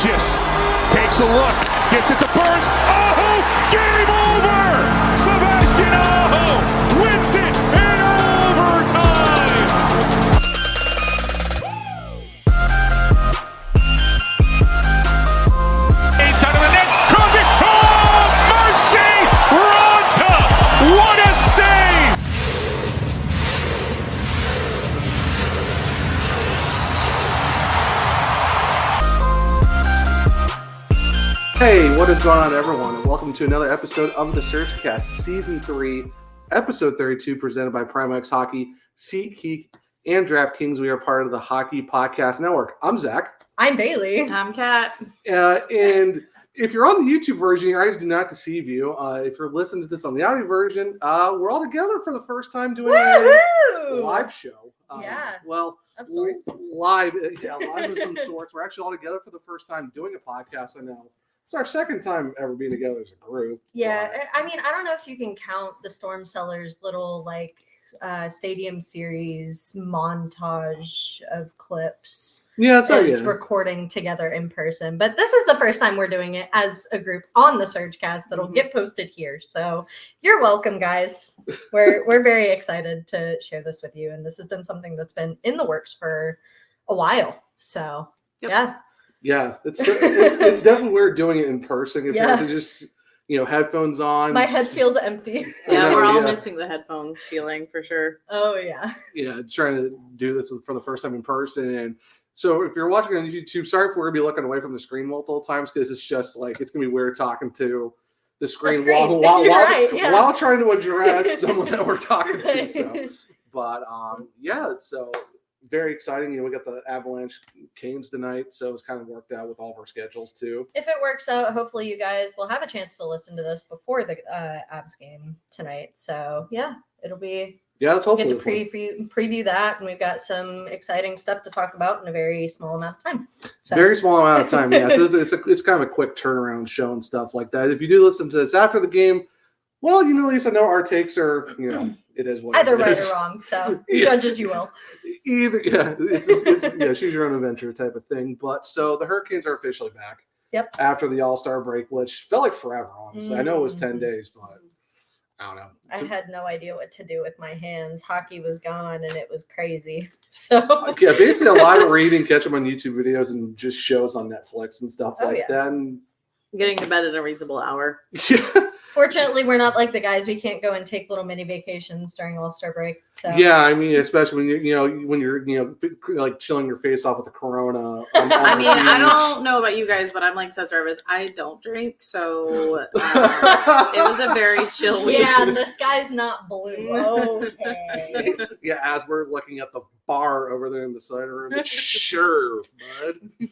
Burgess takes a look, gets it to Burns. Oh, game over! Sebastian Aho wins it in overtime! It's out of the net. Crombie. Oh, mercy! Ronta! What a save! Hey, what is going on, everyone, and welcome to another episode of the SurgeCast, Season 3, Episode 32, presented by PrimeX Hockey, SeatGeek, and DraftKings. We are part of the Hockey Podcast Network. I'm Zach. I'm Bailey. I'm Kat. And if you're on the YouTube version, your eyes do not deceive you. If you're listening to this on the audio version, we're all together for the first time doing a live show. Yeah. Well, of sorts. Live of some sorts. We're actually all together for the first time doing a podcast. I know. It's our second time ever being together as a group. Yeah, I mean, I don't know if you can count the Storm Sellers little Stadium Series montage of clips. Yeah, it's as recording together in person. But this is the first time we're doing it as a group on the SurgeCast that'll get posted here. So you're welcome, guys. We're very excited to share this with you, and this has been something that's been in the works for a while. So yeah. Yeah, it's definitely weird doing it in person. If you have to just, headphones on. My head feels empty. Yeah, we're all missing the headphone feeling for sure. Oh, yeah. Yeah, trying to do this for the first time in person. And so if you're watching on YouTube, sorry if we're going to be looking away from the screen multiple times, because it's just it's going to be weird talking to the screen, while trying to address someone that we're talking to. So. But, so very exciting. We got the Avalanche Canes tonight, so it's kind of worked out with all of our schedules too. If it works out, hopefully you guys will have a chance to listen to this before the Avs game tonight. So it'll be let's hopefully get to preview that, and we've got some exciting stuff to talk about in a very small amount of time. So. Very small amount of time, yeah. So it's kind of a quick turnaround show and stuff like that. If you do listen to this after the game, well, at least I know our takes are, it is what either it right is. or wrong. So judge as you will. It's choose your own adventure type of thing. But so the Hurricanes are officially back. Yep. After the All-Star break, which felt like forever, honestly. I know it was 10 days, but I don't know. I had no idea what to do with my hands. Hockey was gone, and it was crazy. So basically a lot of reading, catch them on YouTube videos and just shows on Netflix and stuff that. And getting to bed at a reasonable hour. Yeah. Fortunately, we're not like the guys. We can't go and take little mini vacations during All-Star break. So I mean, especially when you're like chilling your face off with the Corona. I don't know about you guys, but I'm like Seth Jarvis. I don't drink, so it was a very chill week. Yeah, the sky's not blue. Okay. Yeah, as we're looking at the bar over there in the cider room, sure, bud.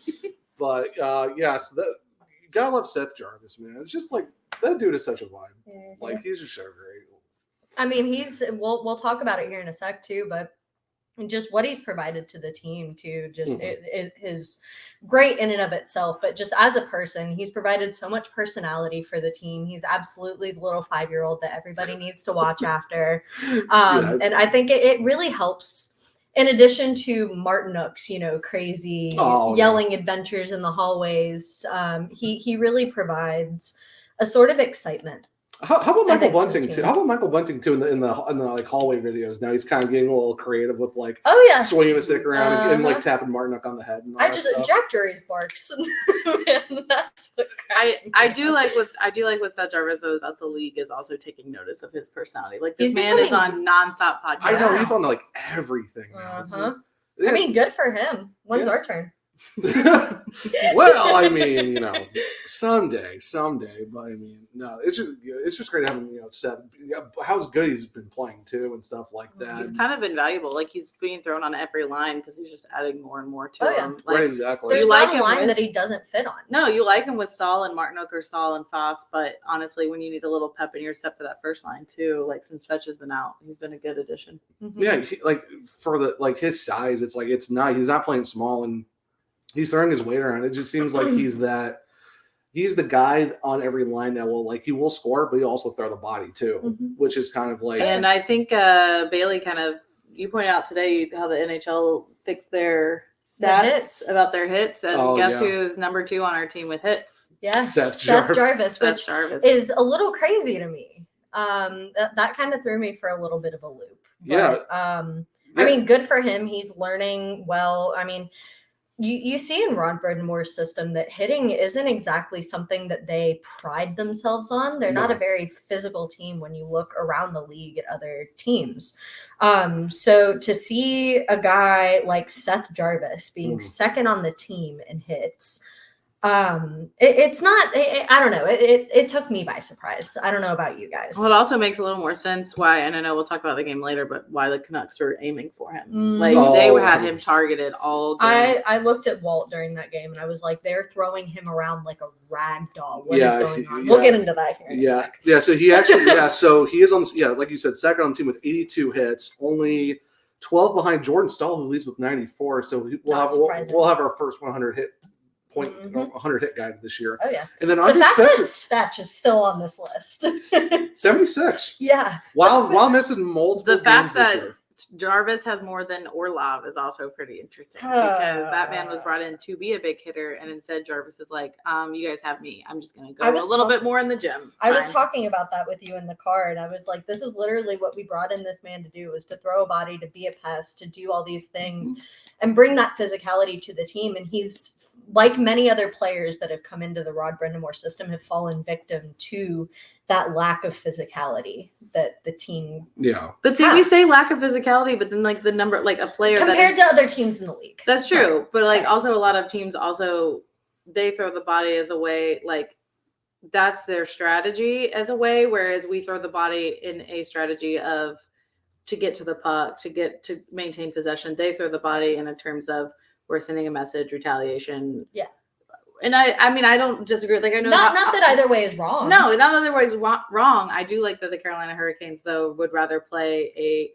But so that. Gotta love Seth Jarvis, man. It's just that dude is such a vibe. Mm-hmm. He's just so great. I mean, we'll talk about it here in a sec too, but just what he's provided to the team too, just it is great in and of itself. But just as a person, he's provided so much personality for the team. He's absolutely the little 5-year-old that everybody needs to watch after. And I think it really helps. In addition to Martinook's, crazy yelling adventures in the hallways, he really provides a sort of excitement. How about Michael Bunting too? How about Michael Bunting too in the hallway videos? Now he's kind of getting a little creative with swinging a stick around and tapping Martinook on the head. And all Jack Jury's barks. And that's what I do like with Seth Jarvis though, that the league is also taking notice of his personality. This man is on nonstop podcasts. I know he's on everything. I mean, good for him. When's our turn? Well, I mean, someday, but I mean, no, it's just great having Seth. How good he's been playing too and stuff like that. He's kind of invaluable. He's being thrown on every line because he's just adding more and more to him. Right, exactly. There's not a line that he doesn't fit on. No, you like him with Stahl and Martinook or Stahl and Foss, but honestly, when you need a little pep in your step for that first line too, since Fetch has been out, he's been a good addition. Mm-hmm. Yeah, for his size, he's not playing small and. He's throwing his weight around. It just seems like he's the guy on every line that will he will score, but he'll also throw the body too, which is kind of And I think Bailey you pointed out today how the NHL fixed their stats about their hits, and guess yeah. who's number 2 on our team with hits? Yeah, Seth Jarvis, which Seth Jarvis. is a little crazy to me. That kind of threw me for a little bit of a loop. But, I mean, good for him. He's learning well. I mean, you see in Rod Brind'Amour's system that hitting isn't exactly something that they pride themselves on. They're not a very physical team when you look around the league at other teams. So to see a guy like Seth Jarvis being second on the team in hits, it's not, I don't know. It took me by surprise. I don't know about you guys. Well, it also makes a little more sense why, and I know we'll talk about the game later, but why the Canucks were aiming for him. Like they had him targeted all game. I looked at Walt during that game and I was like, they're throwing him around like a rag doll. What is going on? We'll get into that here in a sec. Yeah. So he actually, so he is on, like you said, second on the team with 82 hits, only 12 behind Jordan Stahl, who leads with 94. So we'll have our first 100 hit 100 hit guy this year. Oh yeah. And then the fact that Svetch is still on this list. 76. Yeah. While missing multiple the fact games this that year. Jarvis has more than Orlov is also pretty interesting because that man was brought in to be a big hitter, and instead Jarvis is like, you guys have me. I'm just gonna go a little bit more in the gym. I was talking about that with you in the car, and I was like, this is literally what we brought in this man to do, is to throw a body, to be a pest, to do all these things and bring that physicality to the team. And he's, like many other players that have come into the Rod Brind'Amour system, have fallen victim to that lack of physicality that the team But see, we say lack of physicality, but then like the number, like a player compared to other teams in the league. That's true. But like also a lot of teams also, they throw the body as a way, like that's their strategy as a way, whereas we throw the body in a strategy of to get to the puck, to maintain possession. They throw the body in terms of we're sending a message, retaliation. Yeah. And I mean, I don't disagree. Like I know not that either way is wrong. No, not that either way is wrong. I do like that the Carolina Hurricanes though would rather play a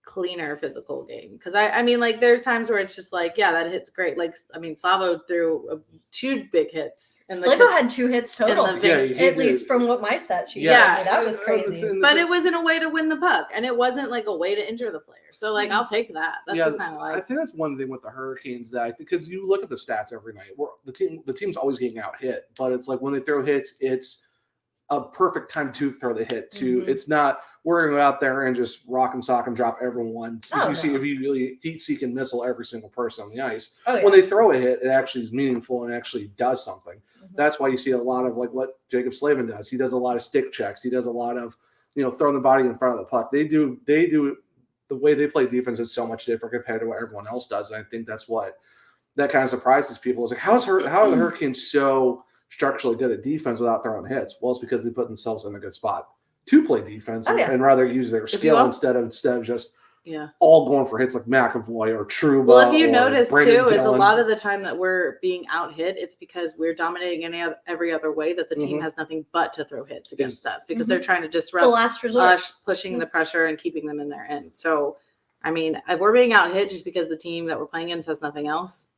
cleaner physical game, because I mean, like there's times where it's just like, yeah, that hit's great. Like I mean, Slavo threw 2 big hits. Slavo had 2 hits total, at least from what my stat sheet. Yeah, that was crazy. But it wasn't a way to win the puck, and it wasn't like a way to injure the player. So like, I'll take that. That's kind of like. I think that's one thing with the Hurricanes that because you look at the stats every night. The team's always getting out hit, but it's like when they throw hits, it's a perfect time to throw the hit. It's not we're going to go out there and just rock and sock and drop everyone. If you really heat seek and missile every single person on the ice, when they throw a hit, it actually is meaningful and actually does something. That's why you see a lot of like what Jacob Slavin does. He does a lot of stick checks. He does a lot of throwing the body in front of the puck. They do the way they play defense is so much different compared to what everyone else does. And I think that's what that kind of surprises people. Is like how are the Hurricanes so structurally good at defense without throwing hits? Well, it's because they put themselves in a good spot to play defense and rather use their skill instead of just all going for hits like McAvoy or Trouba. Well, if you notice too, is a lot of the time that we're being out hit, it's because we're dominating every other way that the team has nothing but to throw hits against us because they're trying to disrupt us, pushing the pressure and keeping them in their end. So, I mean, if we're being out hit just because the team that we're playing against has nothing else,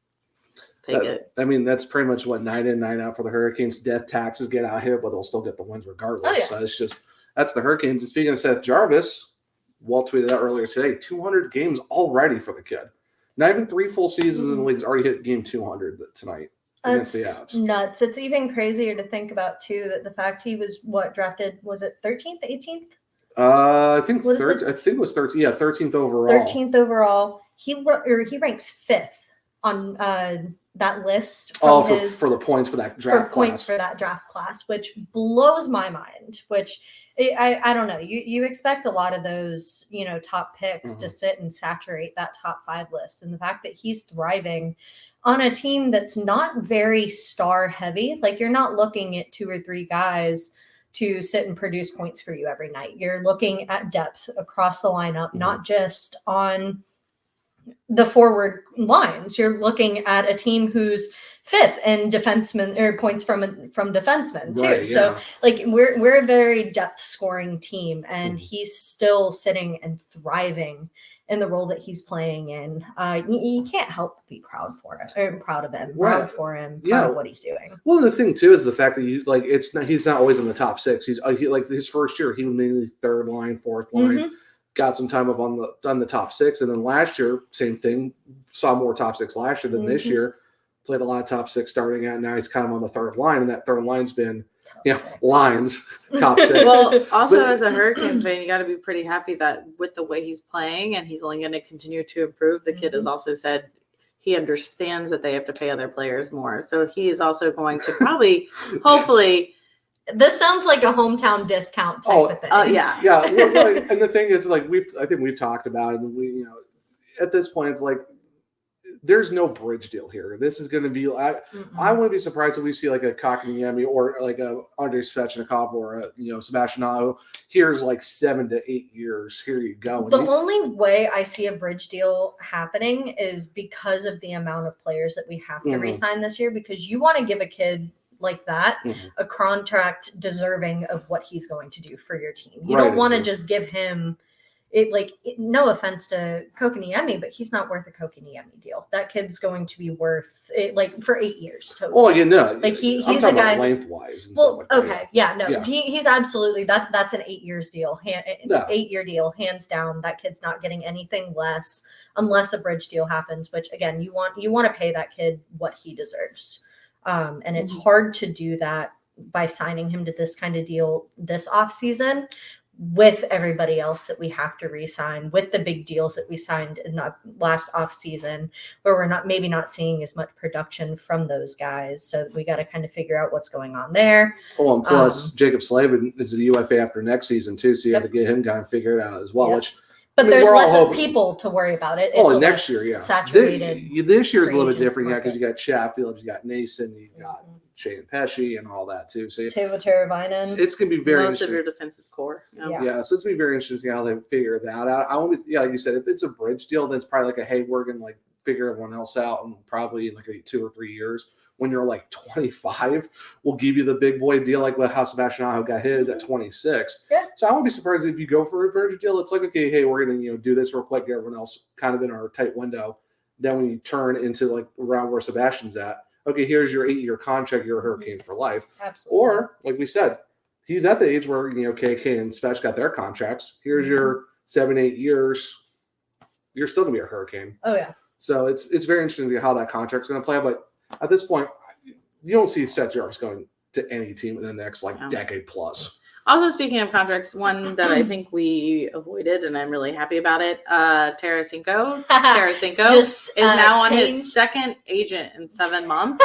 take it. I mean, that's pretty much what night in, night out for the Hurricanes. Death taxes get out here, but they'll still get the wins regardless. So it's just that's the Hurricanes. And speaking of Seth Jarvis, Walt tweeted out earlier today, 200 games already for the kid. Not even 3 full seasons in the league. He's already hit game 200 tonight against the Avs. Nuts. It's even crazier to think about, too, that the fact he was, drafted, was it 13th, 18th? I think it was 13th. Yeah, 13th overall. 13th overall. He ranks 5th on that list for the points for that draft class. For that draft class, which blows my mind, which I don't know. You expect a lot of those, top picks to sit and saturate that top 5 list. And the fact that he's thriving on a team that's not very star heavy, like you're not looking at 2 or 3 guys to sit and produce points for you every night. You're looking at depth across the lineup, not just on the forward lines. You're looking at a team who's 5th in defensemen or points from defensemen too. Right, so like we're a very depth scoring team, and he's still sitting and thriving in the role that he's playing in. You can't help but be proud of him, proud of what he's doing. Well, the thing too is the fact that he's not always in the top 6. He's like his first year, he was mainly 3rd line, 4th line. got some time up on the top 6. And then last year, same thing, saw more top 6 last year than this year. Played a lot of top 6 starting out. Now he's kind of on the third line, and that third line's been lines top 6. Well, also as a Hurricanes fan, you got to be pretty happy that with the way he's playing, and he's only going to continue to improve. The kid has also said he understands that they have to pay other players more, so he is also going to probably, hopefully. This sounds like a hometown discount type of thing. Yeah. Well, and the thing is, like I think we've talked about it, and we, at this point, it's like there's no bridge deal here. This is going to be. I wouldn't be surprised if we see like a Kotkaniemi or like a Andrei Svechnikov or a Sebastian Aho. Here's like 7 to 8 years. Here you go. The only way I see a bridge deal happening is because of the amount of players that we have to re-sign this year. Because you want to give a kid like that a contract deserving of what he's going to do for your team. You don't want to just give him it. Like, no offense to Kotkaniemi, but he's not worth a Kotkaniemi deal. That kid's going to be worth it, like, for 8 years total. Well, like he's a guy lengthwise. And well, stuff like okay, that. He's absolutely that's an 8 years deal, 8-year deal, hands down. That kid's not getting anything less unless a bridge deal happens. Which again, you want to pay that kid what he deserves. And it's hard to do that by signing him to this kind of deal this offseason with everybody else that we have to re-sign, with the big deals that we signed in the last offseason, where we're not seeing as much production from those guys. So we got to kind of figure out what's going on there. Oh, and plus Jacob Slavin is a UFA after next season too, so you have to get him kind of figured out as well. But there's less people to worry about it. It's next year, saturated. This year is a little bit different, because you got Chatfield, you got Nason, you got Shane Pesci, and all that too. So Teuvo Teravainen. It's going to be very most of your defensive core. Yeah, so it's going to be very interesting how they figure that out. Like you said, if it's a bridge deal, then it's probably like hey, we're going to like figure everyone else out, and probably in like 2 or 3 years. When you're like 25, we'll give you the big boy deal, like how Sebastian Aho got his at 26. Yeah. So I won't be surprised if you go for a bridge deal. It's like, okay, hey, we're going to do this real quick, get everyone else kind of in our tight window. Then when you turn into like around where Sebastian's at, okay, here's your 8-year contract, you're a Hurricane for life. Absolutely. Or like we said, he's at the age where KK and Svech got their contracts. Here's your 7-8 years. You're still going to be a Hurricane. Oh yeah. So it's very interesting to see how that contract's going to play, but. At this point, you don't see Seth Jarvis going to any team in the next decade plus. Also, speaking of contracts, one that I think we avoided, and I'm really happy about it, Tarasenko is now on his second agent in 7 months,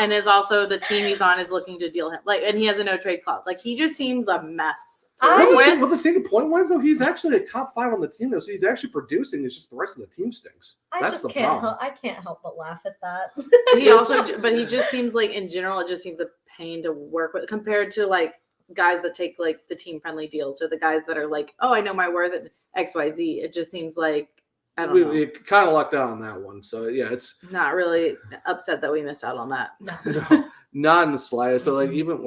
and is also the team he's on is looking to deal him. And he has a no trade clause. He just seems a mess. Well, the thing point-wise, though, he's actually a top 5 on the team, though, so he's actually producing. It's just the rest of the team stinks. That's the problem. I can't help but laugh at that. But he just seems like, in general, it just seems a pain to work with compared to guys that take the team friendly deals, or the guys that are I know my worth at XYZ. It just seems like I don't know. We kind of lucked out on that one. So yeah, it's not really upset that we missed out on that. No, not in the slightest. But even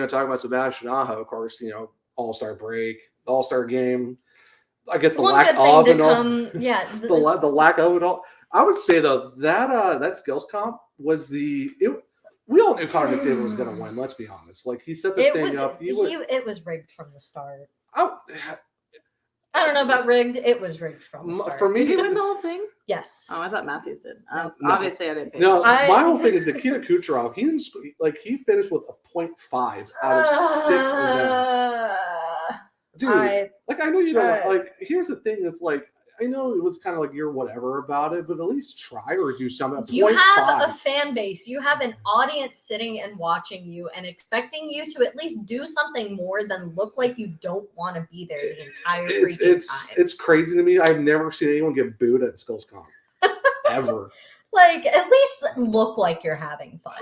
talking about Sebastian Aho, of course, All-Star break, All-Star game. I guess the lack of it all. The lack of it all. I would say though that skills comp was we all knew Connor McDavid was going to win. Let's be honest. He set the thing up. It was rigged from the start. I don't know about rigged. It was rigged from the start. For me, did he win the whole thing? Yes. Oh, I thought Matthews did. Obviously, I didn't pay. No, my whole thing is Nikita Kucherov. He didn't he finished with a 0.5 out of 6 events. Dude, I know you don't here's the thing. It's I know it was kind of you're whatever about it, but at least try or do something. You have a fan base. You have an audience sitting and watching you and expecting you to at least do something more than look like you don't want to be there the entire freaking time. It's crazy to me. I've never seen anyone get booed at skills comp. Ever. At least look like you're having fun.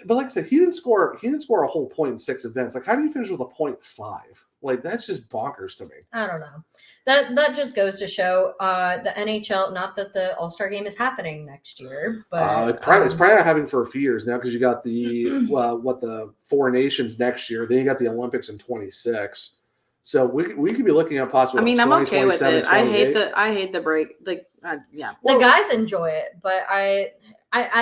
But like I said, he didn't score a whole point in 6 events. How do you finish with a 0.5? That's just bonkers to me. I don't know. That just goes to show the NHL. Not that the All-Star game is happening next year, but it's probably not happening for a few years now because you got the the 4 nations next year. Then you got the Olympics in 26. So we could be looking at possibly. I'm okay with it. I hate the break. Yeah. The guys enjoy it, but I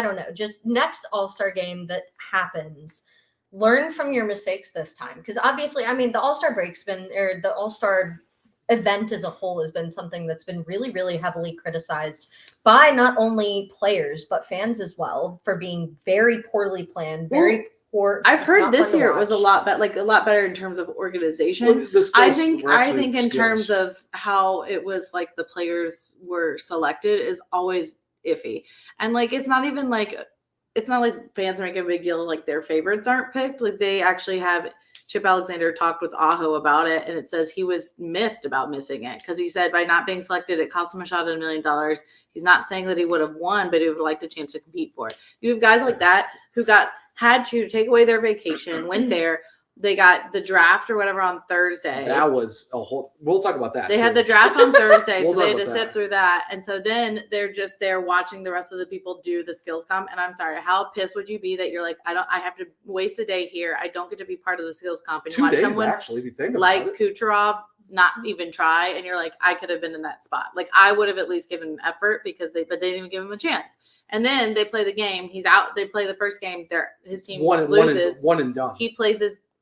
don't know. Just next All-Star game that happens, learn from your mistakes this time, because obviously, the All-Star break's been, or the All-Star event as a whole has been something that's been really, really heavily criticized by not only players but fans as well for being very poorly planned, very poor. I've heard this year it was a lot better in terms of organization. Well, I think in terms of how it was like the players were selected is always iffy. And like it's not like fans are making a big deal like their favorites aren't picked. Like they actually have Chip Alexander talked with Aho about it, and it says he was miffed about missing it because he said by not being selected, it cost him a shot at $1 million. He's not saying that he would have won, but he would have liked a chance to compete for it. You have guys like that who had to take away their vacation, went there. They got the draft or whatever on Thursday. That was a whole. We'll talk about that. They had the draft on Thursday, so they had to sit through that. And so then they're just there watching the rest of the people do the skills comp. And I'm sorry, how pissed would you be that you're like, I have to waste a day here. I don't get to be part of the skills comp. And you watch someone actually, if you think about like it. Kucherov not even try, and you're like, I could have been in that spot. Like I would have at least given an effort but they didn't even give him a chance. And then they play the game. He's out. They play the first game. His team loses. One and done. He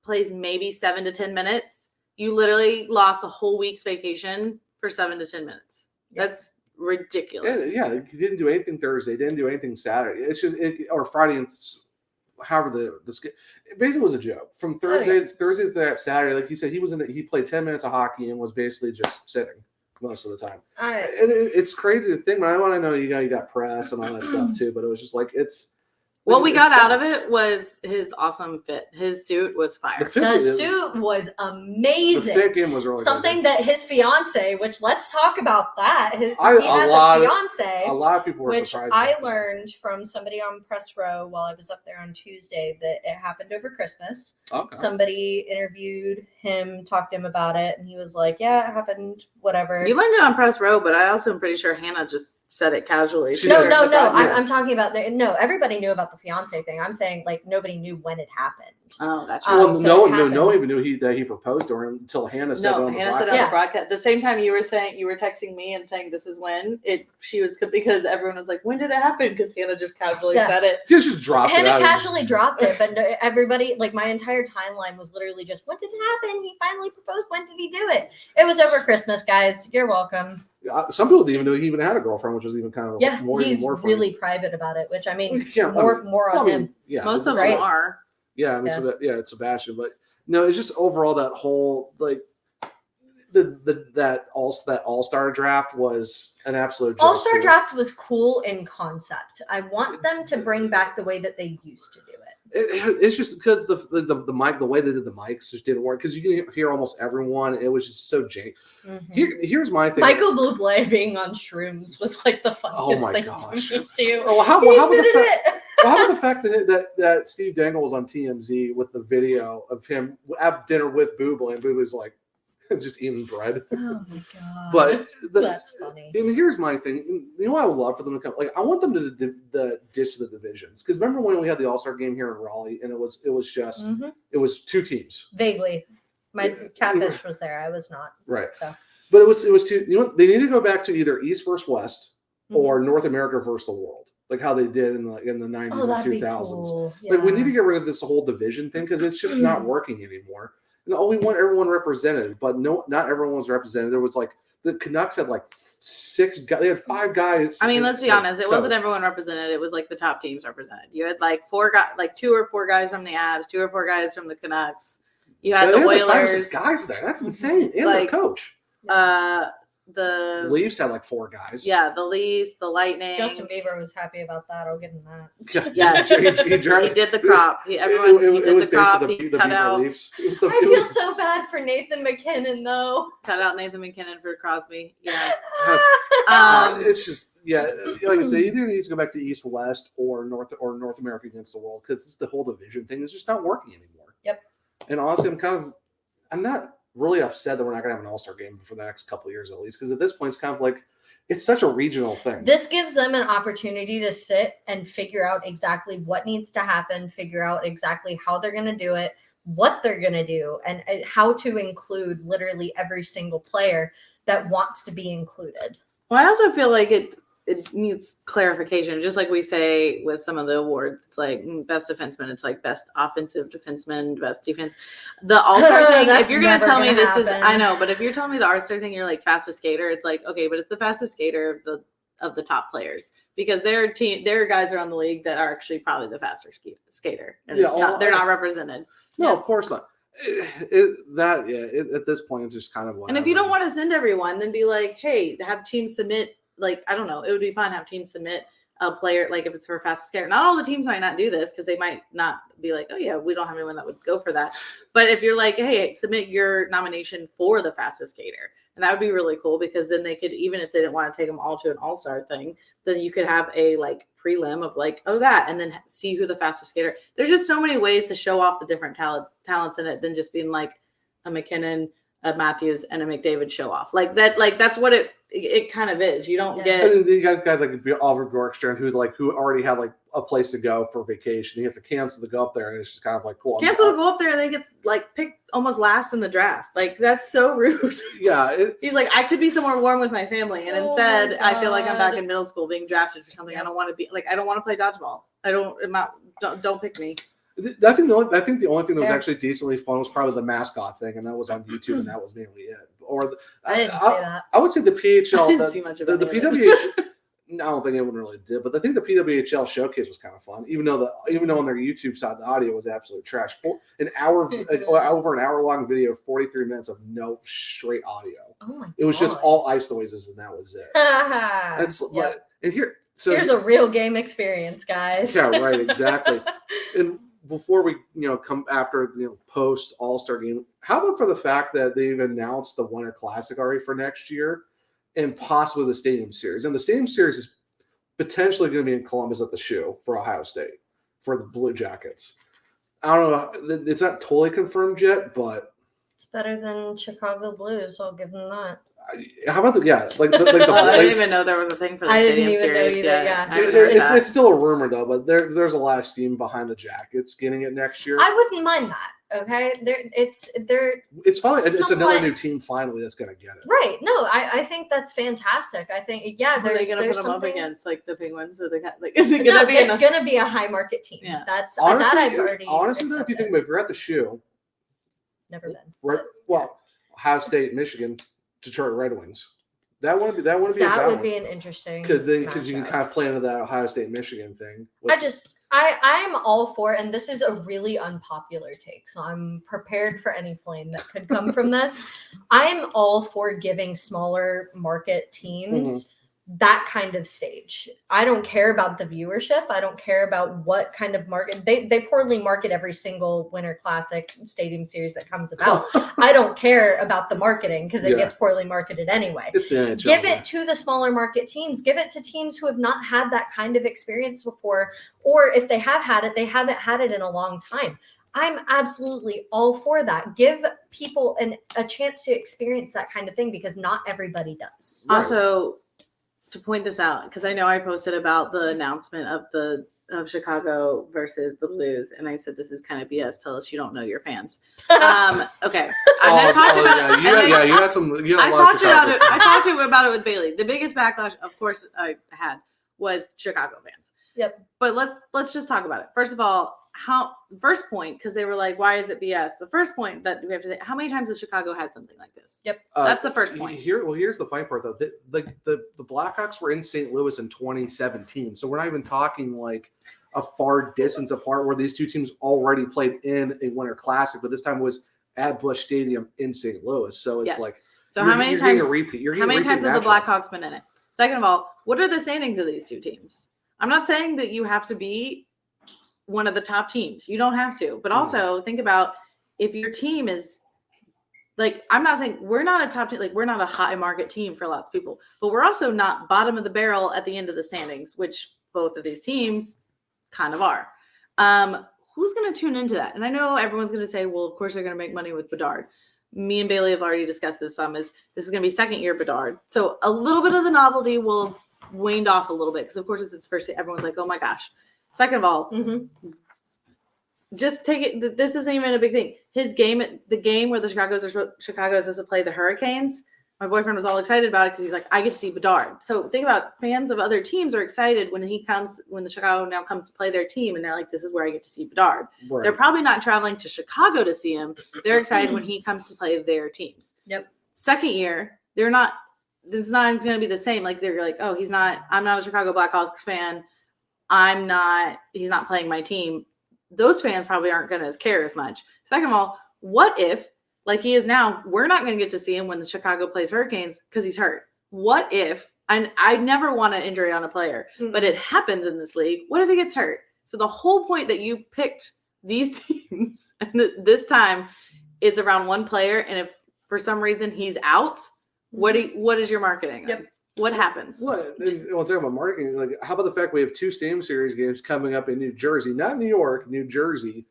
plays maybe 7 to 10 minutes. You literally lost a whole week's vacation for 7 to 10 minutes. That's ridiculous. Yeah, he didn't do anything Thursday. Didn't do anything Saturday. It's just or Friday and however it basically was a joke from Thursday to that Saturday. Like he said, he played 10 minutes of hockey and was basically just sitting most of the time. It's crazy to think, but I want to know you got press and all that stuff too. But it was just like What we got out of it was his awesome fit. His suit was fire. The suit was amazing. The fit game was really something good. That his fiance, which let's talk about that. He has a fiance. A lot of people were which surprised. I learned from somebody on press row while I was up there on Tuesday that it happened over Christmas. Okay. Somebody interviewed him, talked to him about it, and he was like, "Yeah, it happened. Whatever." You learned it on press row, but I also am pretty sure Hannah just said it casually. No. I'm talking about everybody knew about the fiance thing. I'm saying like nobody knew when it happened. Oh, gotcha. No one even knew that he proposed to her until Hannah said it on the broadcast. Said it on the broadcast. The same time you were texting me and saying this is when she was, because everyone was like, when did it happen? Because Hannah just casually said it. She just dropped Hannah it. Hannah casually dropped it, but everybody, like my entire timeline was literally just, when did it happen? He finally proposed. When did he do it? It was over Christmas, guys. You're welcome. Some people didn't even know he even had a girlfriend, which was even kind of more funny. Really private about it, which I mean, more on him. Yeah, most of them are. Yeah, I mean, it's Sebastian, but no, it's just overall that whole like that all-star draft was an absolute joke. All-star draft was cool in concept. I want them to bring back the way that they used to do it. It's just because the mic, the way they did the mics just didn't work, because you can hear almost everyone. It was just so jank. Mm-hmm. Here's my thing. Michael Bublé being on shrooms was like the funniest thing to me too. Oh, how about the fact that Steve Dangle was on TMZ with the video of him at dinner with Bublé, and Bublé's like just eating bread. Oh my god! But that's funny. And here's my thing. You know what I would love for them to come? Like, I want them to ditch the divisions, because remember when we had the All-Star game here in Raleigh, and it was just it was two teams. Vaguely, my catfish was there. I was not. Right. So, but it was two. You know what? They need to go back to either East versus West or North America versus the world, like how they did in the 90s and 2000s. Cool. Yeah. Like, we need to get rid of this whole division thing, because it's just not working anymore. And we want everyone represented, but no, not everyone was represented. There was like the Canucks had like 6 guys. They had 5 guys. I mean, let's be honest. It wasn't everyone represented. It was like the top teams represented. You had like 4 guys, like 2 or 4 guys from the Avs, 2 or 4 guys from the Canucks. You had the Oilers. Like 5 or 6 guys there. That's insane. And like, the coach. The Leafs had like 4 guys. Yeah, the Leafs, the Lightning. Justin Bieber was happy about that. I'll give him that. Yeah, he did the crop. He did the crop. He cut out. I feel so bad for Nathan McKinnon though. Cut out Nathan McKinnon for Crosby. Yeah. It's just like I say, either needs to go back to East West or North America against the world, because the whole division thing is just not working anymore. Yep. And honestly, I'm not really upset that we're not going to have an All-Star game for the next couple of years at least, because at this point it's kind of like it's such a regional thing. This gives them an opportunity to sit and figure out exactly what needs to happen, figure out exactly how they're going to do it, what they're going to do, and how to include literally every single player that wants to be included. Well, I also feel like it needs clarification. Just like we say with some of the awards, it's like best defenseman, it's like best offensive defenseman, best defense. The All-Star thing, if you're going to tell me this is, I know, but if you're telling me the All-Star thing, you're like fastest skater, it's like, okay, but it's the fastest skater of the top players because their guys are on the league that are actually probably the faster skater. And they're not represented. No, of course not. At this point, it's just kind of. And if you don't want to send everyone, then be like, hey, have teams submit. Like, I don't know, it would be fun to have teams submit a player, like if it's for fastest skater. Not all the teams might not do this because they might not be like, oh yeah, we don't have anyone that would go for that. But if you're like, hey, submit your nomination for the fastest skater. And that would be really cool because then they could, even if they didn't want to take them all to an all-star thing, then you could have a like prelim of like, oh, that, and then see who the fastest skater. There's just so many ways to show off the different talents in it than just being like a McKinnon, a Matthews, and a McDavid show off. Like that, like that's what it kind of is. You don't get you guys like Oliver Bjorkstrand who already had like a place to go for vacation. He has to cancel to go up there, and it's just kind of like cool. Cancel to go up there, and then gets like picked almost last in the draft. Like that's so rude. Yeah, he's like, I could be somewhere warm with my family, and instead I feel like I'm back in middle school being drafted for something I don't want to be. Like I don't want to play dodgeball. Don't pick me. I think the only thing that was actually decently fun was probably the mascot thing, and that was on YouTube, and that was mainly it. Or I didn't see that. I would say the PHL. I didn't see much of the PWH. I don't think anyone really did, but I think the PWHL showcase was kind of fun. Even though on their YouTube side the audio was absolute trash. Over an hour long video, 43 minutes of no straight audio. Oh my! It was just all ice noises, and that was it. And here. So here's a real game experience, guys. Yeah, right, exactly. And before we, come after, post All-Star game, how about for the fact that they've announced the Winter Classic already for next year and possibly the Stadium Series? And the Stadium Series is potentially going to be in Columbus at the Shoe for Ohio State for the Blue Jackets. I don't know. It's not totally confirmed yet, but it's better than Chicago Blues. So I'll give them that. How about I didn't even know there was a thing for the Stadium Series. It's still a rumor though, but there's a lot of steam behind the Jackets getting it next year. I wouldn't mind that. Okay, it's fine. It's another new team finally that's going to get it. Right. No, I think that's fantastic. I think are they going to put them up against like the Penguins or is it going to be? It's going to be a high market team. Yeah. That's honestly, that I've already. Honestly, though, if you think about it, if you're at the Shoe, never been. Right. Well, Ohio State, Michigan. Detroit Red Wings. That would be an interesting because you can kind of play into that Ohio State Michigan thing. I'm all for, and this is a really unpopular take, so I'm prepared for any flame that could come from this. I'm all for giving smaller market teams that kind of stage. I don't care about the viewership. I don't care about what kind of market they poorly market every single Winter Classic Stadium Series that comes about. I don't care about the marketing because it gets poorly marketed anyway. It's the NHL, give it to the smaller market teams. Give it to teams who have not had that kind of experience before, or if they have had it, they haven't had it in a long time. I'm absolutely all for that. Give people a chance to experience that kind of thing because not everybody does. Also, to point this out, because I know I posted about the announcement of Chicago versus the Blues, and I said this is kind of BS. Tell us you don't know your fans. Okay, I talked about it with Bailey. The biggest backlash, of course, I had was Chicago fans. Yep. But let's just talk about it. First of all, first point, because they were like, why is it BS? The first point that we have to say, how many times has Chicago had something like this? Yep. That's the first point. Here's the funny part though. The Blackhawks were in St. Louis in 2017. So we're not even talking like a far distance apart where these two teams already played in a Winter Classic, but this time was at Busch Stadium in St. Louis. So it's how many times have the Blackhawks been in it? Second of all, what are the standings of these two teams? I'm not saying that you have to be one of the top teams. You don't have to. But also think about if your team is like, I'm not saying we're not a top team, like we're not a high market team for lots of people, but we're also not bottom of the barrel at the end of the standings, which both of these teams kind of are. Who's going to tune into that? And I know everyone's going to say, well, of course they're going to make money with Bedard. Me and Bailey have already discussed this some. This is going to be second year Bedard. So a little bit of the novelty will have waned off a little bit because of course it's his first year. Everyone's like, oh my gosh. Second of all, just take it. This isn't even a big thing. The game where the Chicago is supposed to play the Hurricanes. my boyfriend was all excited about it because he's like, I get to see Bedard. So think about fans of other teams are excited when the Chicago now comes to play their team, and they're like, this is where I get to see Bedard. Right. They're probably not traveling to Chicago to see him. They're excited when he comes to play their teams. Yep. Second year, it's not going to be the same. Like they're like, oh, I'm not a Chicago Blackhawks fan. He's not playing my team. Those fans probably aren't going to care as much. Second of all, what if, like he is now, we're not going to get to see him when the Chicago plays Hurricanes because he's hurt. What if, and I never want an injury on a player, but it happens in this league. What if he gets hurt? So the whole point that you picked these teams, and this time it's around one player, and if for some reason he's out, what is your marketing? Yep. What happens? What? We'll talk about marketing. Like, how about the fact we have 2 Stadium Series games coming up in New Jersey, not New York, New Jersey.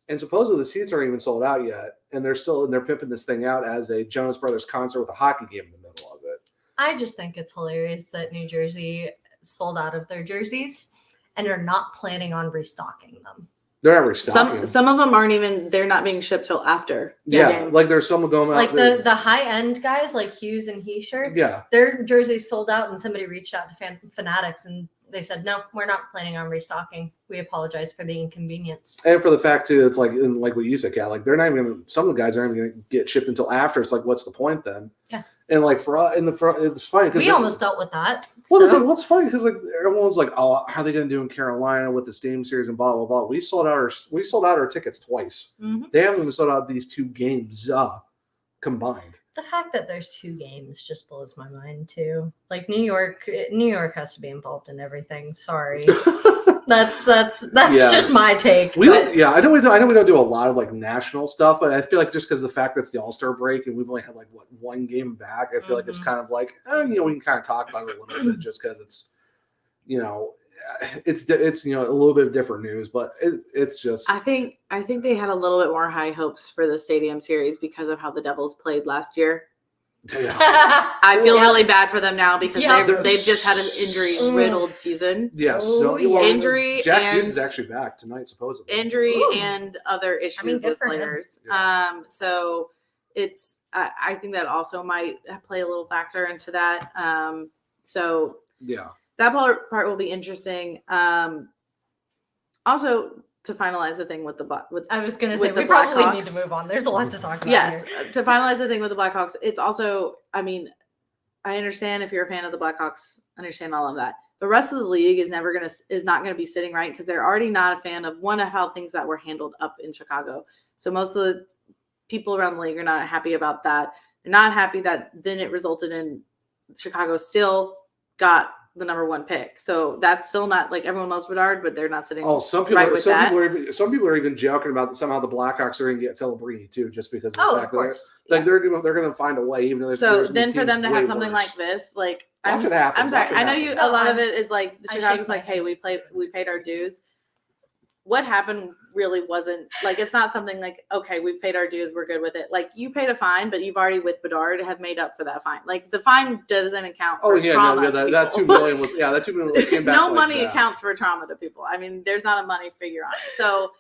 And supposedly the seats aren't even sold out yet, and they're pimping this thing out as a Jonas Brothers concert with a hockey game in the middle of it. I just think it's hilarious that New Jersey sold out of their jerseys and are not planning on restocking them. They're not restocking. Some of them aren't even. They're not being shipped till after. Yeah, like there's some going out. Like the high end guys, like Hughes and Heischer. Yeah, their jerseys sold out, and somebody reached out to Fanatics and they said, no, we're not planning on restocking. We apologize for the inconvenience. And for the fact, too, it's like what you said, Kat, like they're not even some of the guys aren't even going to get shipped until after. It's like, what's the point then? Yeah. And like for us, it's funny. We almost dealt with that. Well, so. What's funny because like everyone's like, oh, how are they going to do in Carolina with the Stadium Series and blah, blah, blah. We sold out our tickets twice. Mm-hmm. They haven't even sold out these 2 games combined. The fact that there's 2 games just blows my mind too. Like New York has to be involved in everything. Sorry, that's just my take. I know we don't do a lot of like national stuff, but I feel like just because of the fact that it's the All-Star break and we've only had like 1 game back, I feel like it's kind of like we can kind of talk about it a little bit just because it's it's a little bit of different news, but it's just. I think they had a little bit more high hopes for the Stadium Series because of how the Devils played last year. Yeah. I feel really bad for them now because they've just had an injury-riddled season. Yes, injury. Jack Hughes is actually back tonight, supposedly. Injury and other issues with players. Yeah. So it's. I think that also might play a little factor into that. So yeah. That part will be interesting. Also, to finalize the thing with I was going to say we probably need to move on. There's a lot to talk about. Yes, to finalize the thing with the Blackhawks, it's also. I mean, I understand if you're a fan of the Blackhawks, understand all of that. The rest of the league is not going to be sitting right because they're already not a fan of how things that were handled up in Chicago. So most of the people around the league are not happy about that. They're not happy that then it resulted in Chicago still got the number 1 pick. So that's still not like everyone loves Bedard, but they're not sitting. Oh, some people are even joking about that somehow the Blackhawks are going to get Celebrini too, just because of the fact that they're going to find a way, even though. So then for them to have something like this, like I'm sorry, I know you. A lot of it is like Chicago's like, hey, we paid our dues. What happened really wasn't like it's not something like, okay, we've paid our dues, we're good with it. Like you paid a fine, but you've already with Bedard have made up for that fine. Like the fine doesn't account for trauma. That $2 million was that $2 million came back. No money accounts for trauma to people. I mean, there's not a money figure on it. So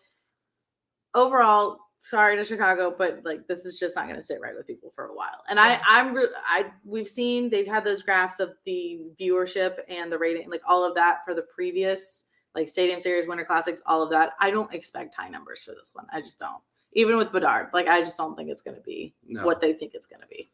overall, sorry to Chicago, but like this is just not going to sit right with people for a while. And we've seen they've had those graphs of the viewership and the rating, like all of that for the previous. Like Stadium Series, Winter Classics, all of that. I don't expect high numbers for this one. I just don't. Even with Bedard, like I just don't think it's going to be what they think it's going to be.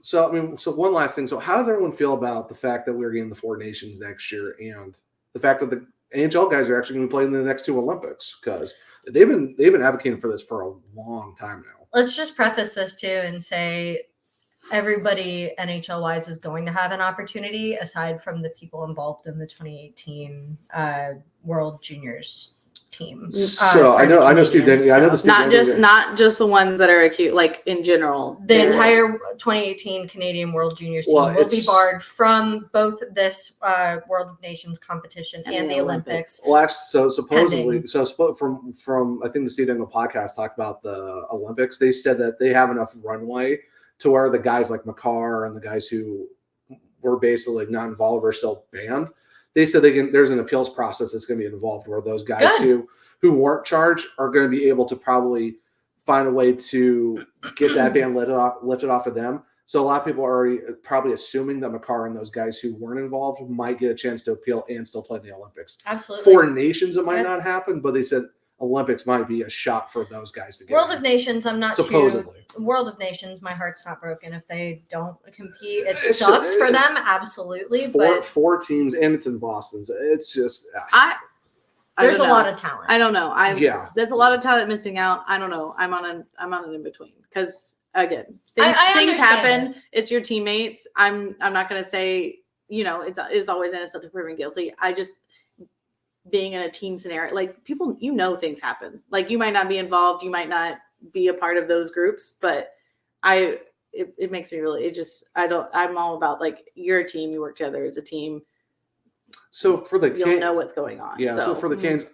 So one last thing. So how does everyone feel about the fact that we're getting the 4 nations next year and the fact that the NHL guys are actually going to be playing in the next 2 Olympics? Because they've been advocating for this for a long time now. Let's just preface this too and say everybody NHL-wise is going to have an opportunity aside from the people involved in the 2018 World Juniors team. So I know Steve Denny. I know the Steve not just the ones that are acute, like in general. The entire 2018 Canadian World Juniors team will be barred from both this World of Nations competition and the Olympics. Well, actually, so supposedly, from I think the Steve Denny podcast talked about the Olympics. They said that they have enough runway to where the guys like Makar and the guys who were basically not involved are still banned. They said there's an appeals process that's going to be involved where those guys who weren't charged are going to be able to probably find a way to get that ban lifted off of them. So a lot of people are already probably assuming that Makar and those guys who weren't involved might get a chance to appeal and still play in the Olympics. Absolutely. For nations, it might not happen, but they said Olympics might be a shot for those guys to get. World of Nations, I'm not supposedly. World of Nations, my heart's not broken if they don't compete. It sucks for them, absolutely. Four teams, and it's in Boston. So it's just there's a lot of talent. I don't know. There's a lot of talent missing out. I don't know. I'm on an in between because again, things happen. It's your teammates. I'm not going to say it's always innocent to proven guilty. I just being in a team scenario, like people, things happen. Like you might not be involved, you might not be a part of those groups, but it makes me really. I'm all about like you're a team. You work together as a team. So for the you'll know what's going on. Yeah. So for the Canes,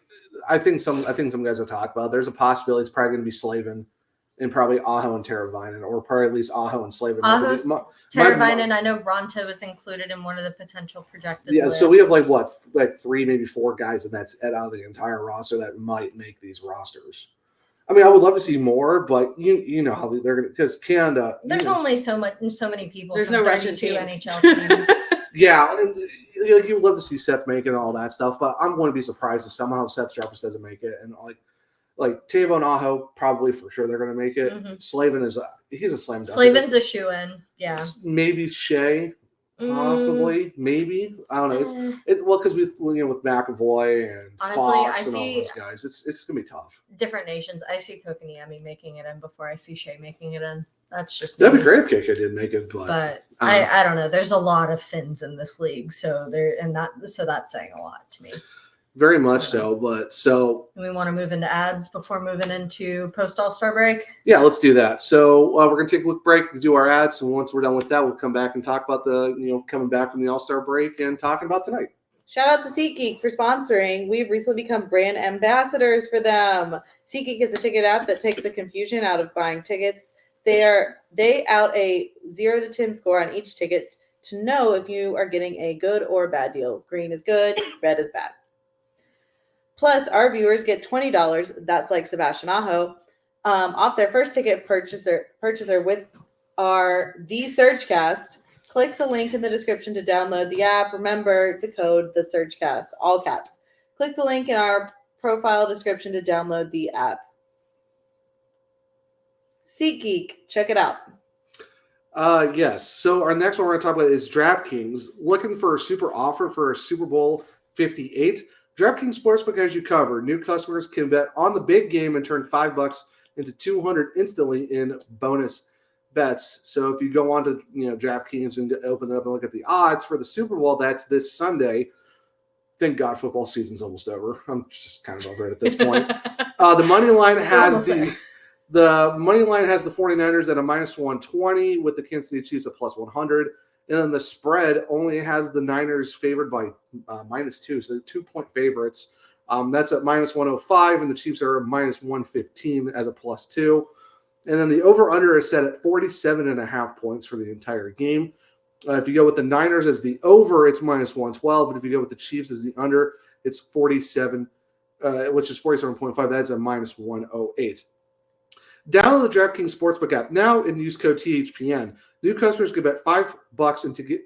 I think some guys will talk about. There's a possibility it's probably going to be Slavin and probably Aho and Teravainen, or probably at least Aho and Slavin. Teravainen, I know Ronto was included in one of the potential projected lists. So we have like 3, maybe 4 guys, and that's out of the entire roster that might make these rosters. I mean, I would love to see more, but you know how they're going to, because Canada. There's only so many people. There's no Russian team. NHL teams. Yeah, you would love to see Seth make it and all that stuff, but I'm going to be surprised if somehow Seth Jarvis doesn't make it. And like Tavo and Aho, probably for sure they're going to make it. Mm-hmm. Slavin he's a slam dunk. Slavin's a shoe-in, yeah. Maybe Shea, possibly, maybe. I don't know. Because with McAvoy and honestly, Fox and all those guys, it's going to be tough. Different nations. I see Kokoniemi making it in before I see Shea making it in. That's just that'd be great if KK did make it, but I don't know. There's a lot of Finns in this league, so that's saying a lot to me. Very much so, but so we want to move into ads before moving into post All-Star break. Yeah, let's do that. So we're gonna take a quick break to do our ads, and once we're done with that, we'll come back and talk about the coming back from the All-Star break and talking about tonight. Shout out to SeatGeek for sponsoring. We've recently become brand ambassadors for them. SeatGeek is a ticket app that takes the confusion out of buying tickets. They out a 0 to 10 score on each ticket to know if you are getting a good or bad deal. Green is good, red is bad. Plus, our viewers get $20, that's like Sebastian Aho, off their first ticket purchaser with the SurgeCast. Click the link in the description to download the app. Remember the code, the SurgeCast, all caps. Click the link in our profile description to download the app. SeatGeek, check it out. Yes. So our next one we're going to talk about is DraftKings. Looking for a super offer for Super Bowl 58? DraftKings Sportsbook has you covered. New customers can bet on the big game and turn $5 into $200 instantly in bonus bets. So if you go on to DraftKings and open it up and look at the odds for the Super Bowl, that's this Sunday. Thank God football season's almost over. I'm just kind of over it at this point. The money line has the money line has the 49ers at a -120 with the Kansas City Chiefs at +100. And then the spread only has the Niners favored by -2, so 2-point favorites. That's at -105, and the Chiefs are -115 as a +2. And then the over-under is set at 47.5 points for the entire game. If you go with the Niners as the over, it's -112. But if you go with the Chiefs as the under, it's 47, which is 47.5. That's a -108. Download the DraftKings Sportsbook app now and use code THPN. New customers can bet $5 and to get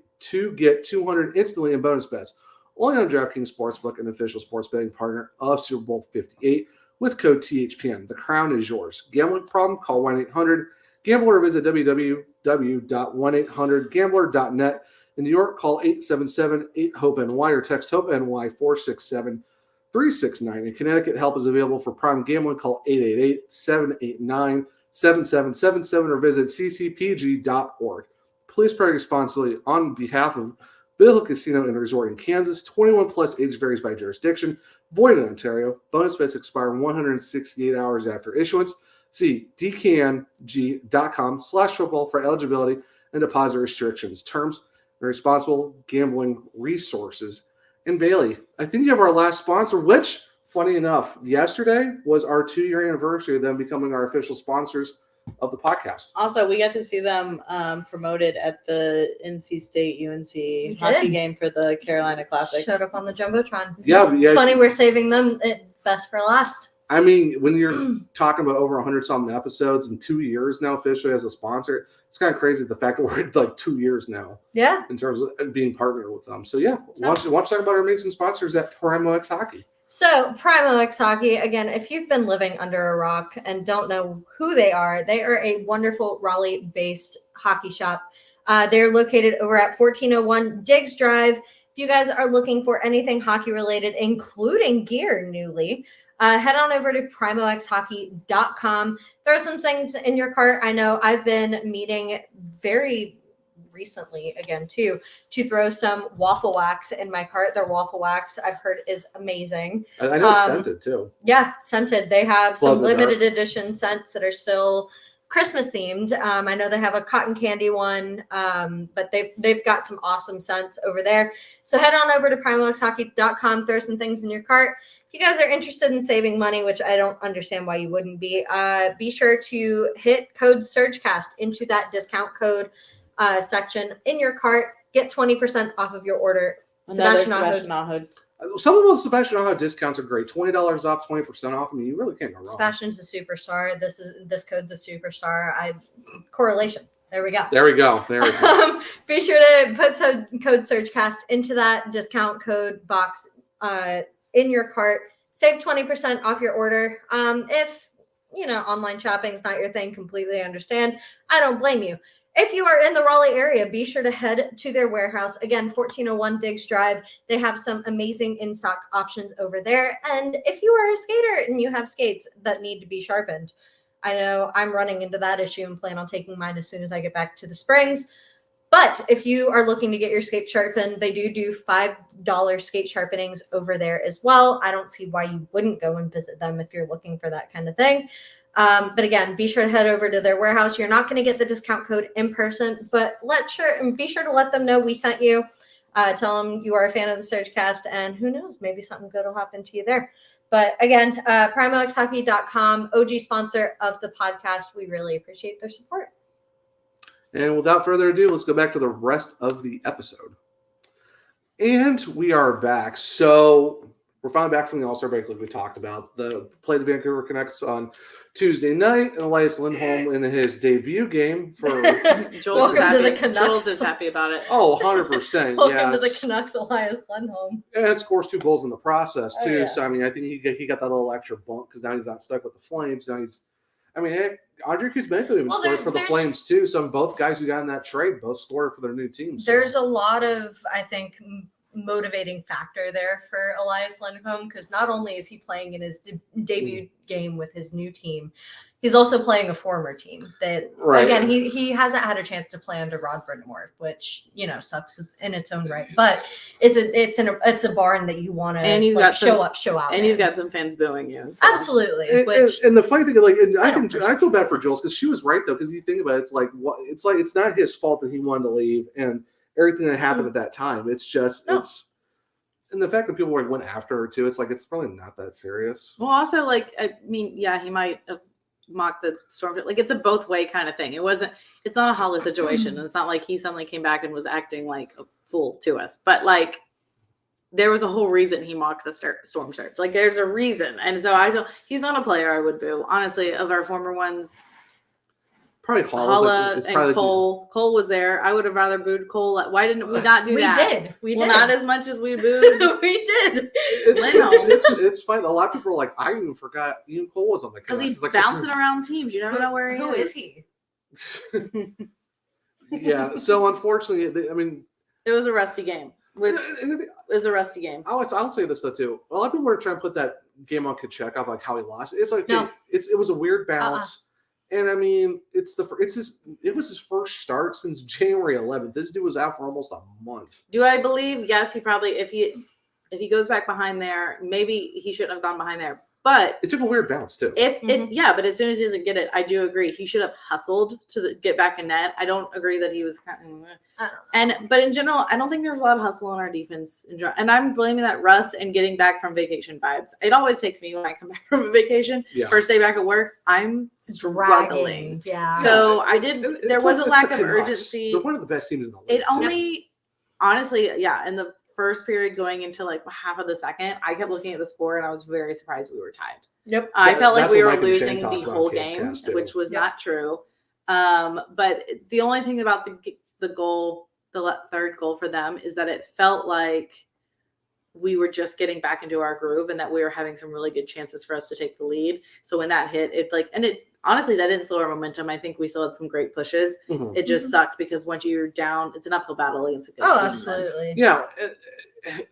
$200 instantly in bonus bets. Only on DraftKings Sportsbook, an official sports betting partner of Super Bowl 58, with code THPN. The crown is yours. Gambling problem? Call 1-800-GAMBLER or visit www.1800gambler.net. In New York, call 877-8-HOPE-NY or text HOPE-NY 467-369. In Connecticut, help is available for prime gambling. Call 888-789-7777 or visit ccpg.org. Please pray responsibly on behalf of Bill Hill Casino and Resort in Kansas. 21 plus, age varies by jurisdiction. Void in Ontario. Bonus bets expire 168 hours after issuance. See dkng.com/football for eligibility and deposit restrictions, terms, and responsible gambling resources. And Bailey, I think you have our last sponsor, which, funny enough, yesterday was our 2-year anniversary of them becoming our official sponsors of the podcast. Also, we got to see them promoted at the NC State UNC hockey game for the Carolina Classic. Showed up on the Jumbotron. Yeah. It's funny we're saving them best for last. I mean, when you're talking about over 100-something episodes in 2 years now officially as a sponsor, it's kind of crazy the fact that we're at like 2 years now. Yeah. In terms of being partnered with them. So yeah, why don't you talk about our amazing sponsors at Primo X Hockey. So Primo X Hockey, again, if you've been living under a rock and don't know who they are a wonderful Raleigh-based hockey shop. They're located over at 1401 Diggs Drive. If you guys are looking for anything hockey-related, including gear newly, head on over to primoxhockey.com. There are some things in your cart. I know I've been meeting very recently again too to throw some waffle wax in my cart. Their waffle wax I've heard is amazing. I know it's scented too. Yeah, scented. They have some limited edition scents that are still Christmas themed. I know they have a cotton candy one, but they've got some awesome scents over there. So head on over to primoxhockey.com, throw some things in your cart. If you guys are interested in saving money, which I don't understand why you wouldn't be sure to hit code SurgeCast into that discount code section in your cart. Get 20% off of your order. Sebastian Aho. Some of those Sebastian Aho discounts are great. $20 off, 20% off. I mean, you really can't go wrong. Sebastian's a superstar. This code's a superstar. Correlation. There we go. Be sure to put code SurgeCast into that discount code box in your cart. Save 20% off your order. If online shopping is not your thing, completely understand. I don't blame you. If you are in the Raleigh area, be sure to head to their warehouse. Again, 1401 Diggs Drive. They have some amazing in-stock options over there. And if you are a skater and you have skates that need to be sharpened, I know I'm running into that issue and plan on taking mine as soon as I get back to the Springs. But if you are looking to get your skate sharpened, they do $5 skate sharpenings over there as well. I don't see why you wouldn't go and visit them if you're looking for that kind of thing. But again, be sure to head over to their warehouse. You're not going to get the discount code in person, but be sure to let them know we sent you. Tell them you are a fan of the SurgeCast, and who knows, maybe something good will happen to you there. But again, primoxhockey.com, OG sponsor of the podcast. We really appreciate their support. And without further ado, let's go back to the rest of the episode. And we are back. So we're finally back from the All-Star break like we talked about. The play the Vancouver Canucks on Tuesday night, and Elias Lindholm in his debut game for Jules is happy about it. Oh, 100%. Welcome to the Canucks, Elias Lindholm. And scores 2 goals in the process, too. Yeah. So, I mean, I think he got that little extra bump because now he's not stuck with the Flames. Now Andrei Kuzmenko even scored for the Flames, too. So, both guys who got in that trade both scored for their new teams. So. There's a lot of, I think, motivating factor there for Elias Lindholm, because not only is he playing in his debut game with his new team, he's also playing a former team that again he hasn't had a chance to play under Rod Brind'Amour, which sucks in its own right, but it's a barn that you want to show out, and you've got some fans booing you. So. Absolutely, and the funny thing, I feel bad for Jules because she was right though, because you think about it, it's not his fault that he wanted to leave and everything that happened at that time. It's just and the fact that people went after her too. It's it's probably not that serious. Well, also he might have mocked the Storm. It's a both way kind of thing. It's not a Hollow situation. And it's not like he suddenly came back and was acting like a fool to us. But there was a whole reason he mocked the Storm Surge. There's a reason. And so he's not a player I would boo. Honestly, of our former ones. Probably Holla and Cole. Cole was there. I would have rather booed Cole. Why didn't we not do that? We did. Well, not as much as we booed. We did. It's fine. A lot of people are like, I even forgot Ian Cole was on the because he's bouncing around teams. You don't know where he is. Who is he? Yeah. So unfortunately, it was a rusty game. It was a rusty game. I'll say this though too. A lot of people are trying to put that game on Kachekov, how he lost. It's it was a weird bounce. And it was his first start since January 11th. This dude was out for almost a month. Do I believe? Yes, he probably, if he goes back behind there, maybe he shouldn't have gone behind there. But it took a weird bounce too. But as soon as he doesn't get it, I do agree. He should have hustled to get back in net. I don't agree that he was but in general, I don't think there's a lot of hustle on our defense. And I'm blaming that rust and getting back from vacation vibes. It always takes me when I come back from a vacation, first day back at work, I'm struggling. Yeah. So there was a lack of urgency. They're one of the best teams in the league. Honestly, in the first period going into like half of the second, I kept looking at the score and I was very surprised we were tied. Yep. I felt like we were losing the whole game, which was not true. But the only thing about the goal, the third goal for them, is that it felt like we were just getting back into our groove and that we were having some really good chances for us to take the lead. So when that hit, honestly, that didn't slow our momentum. I think we still had some great pushes. Mm-hmm. It just sucked because once you're down, it's an uphill battle against a good team. Absolutely. Then. Yeah.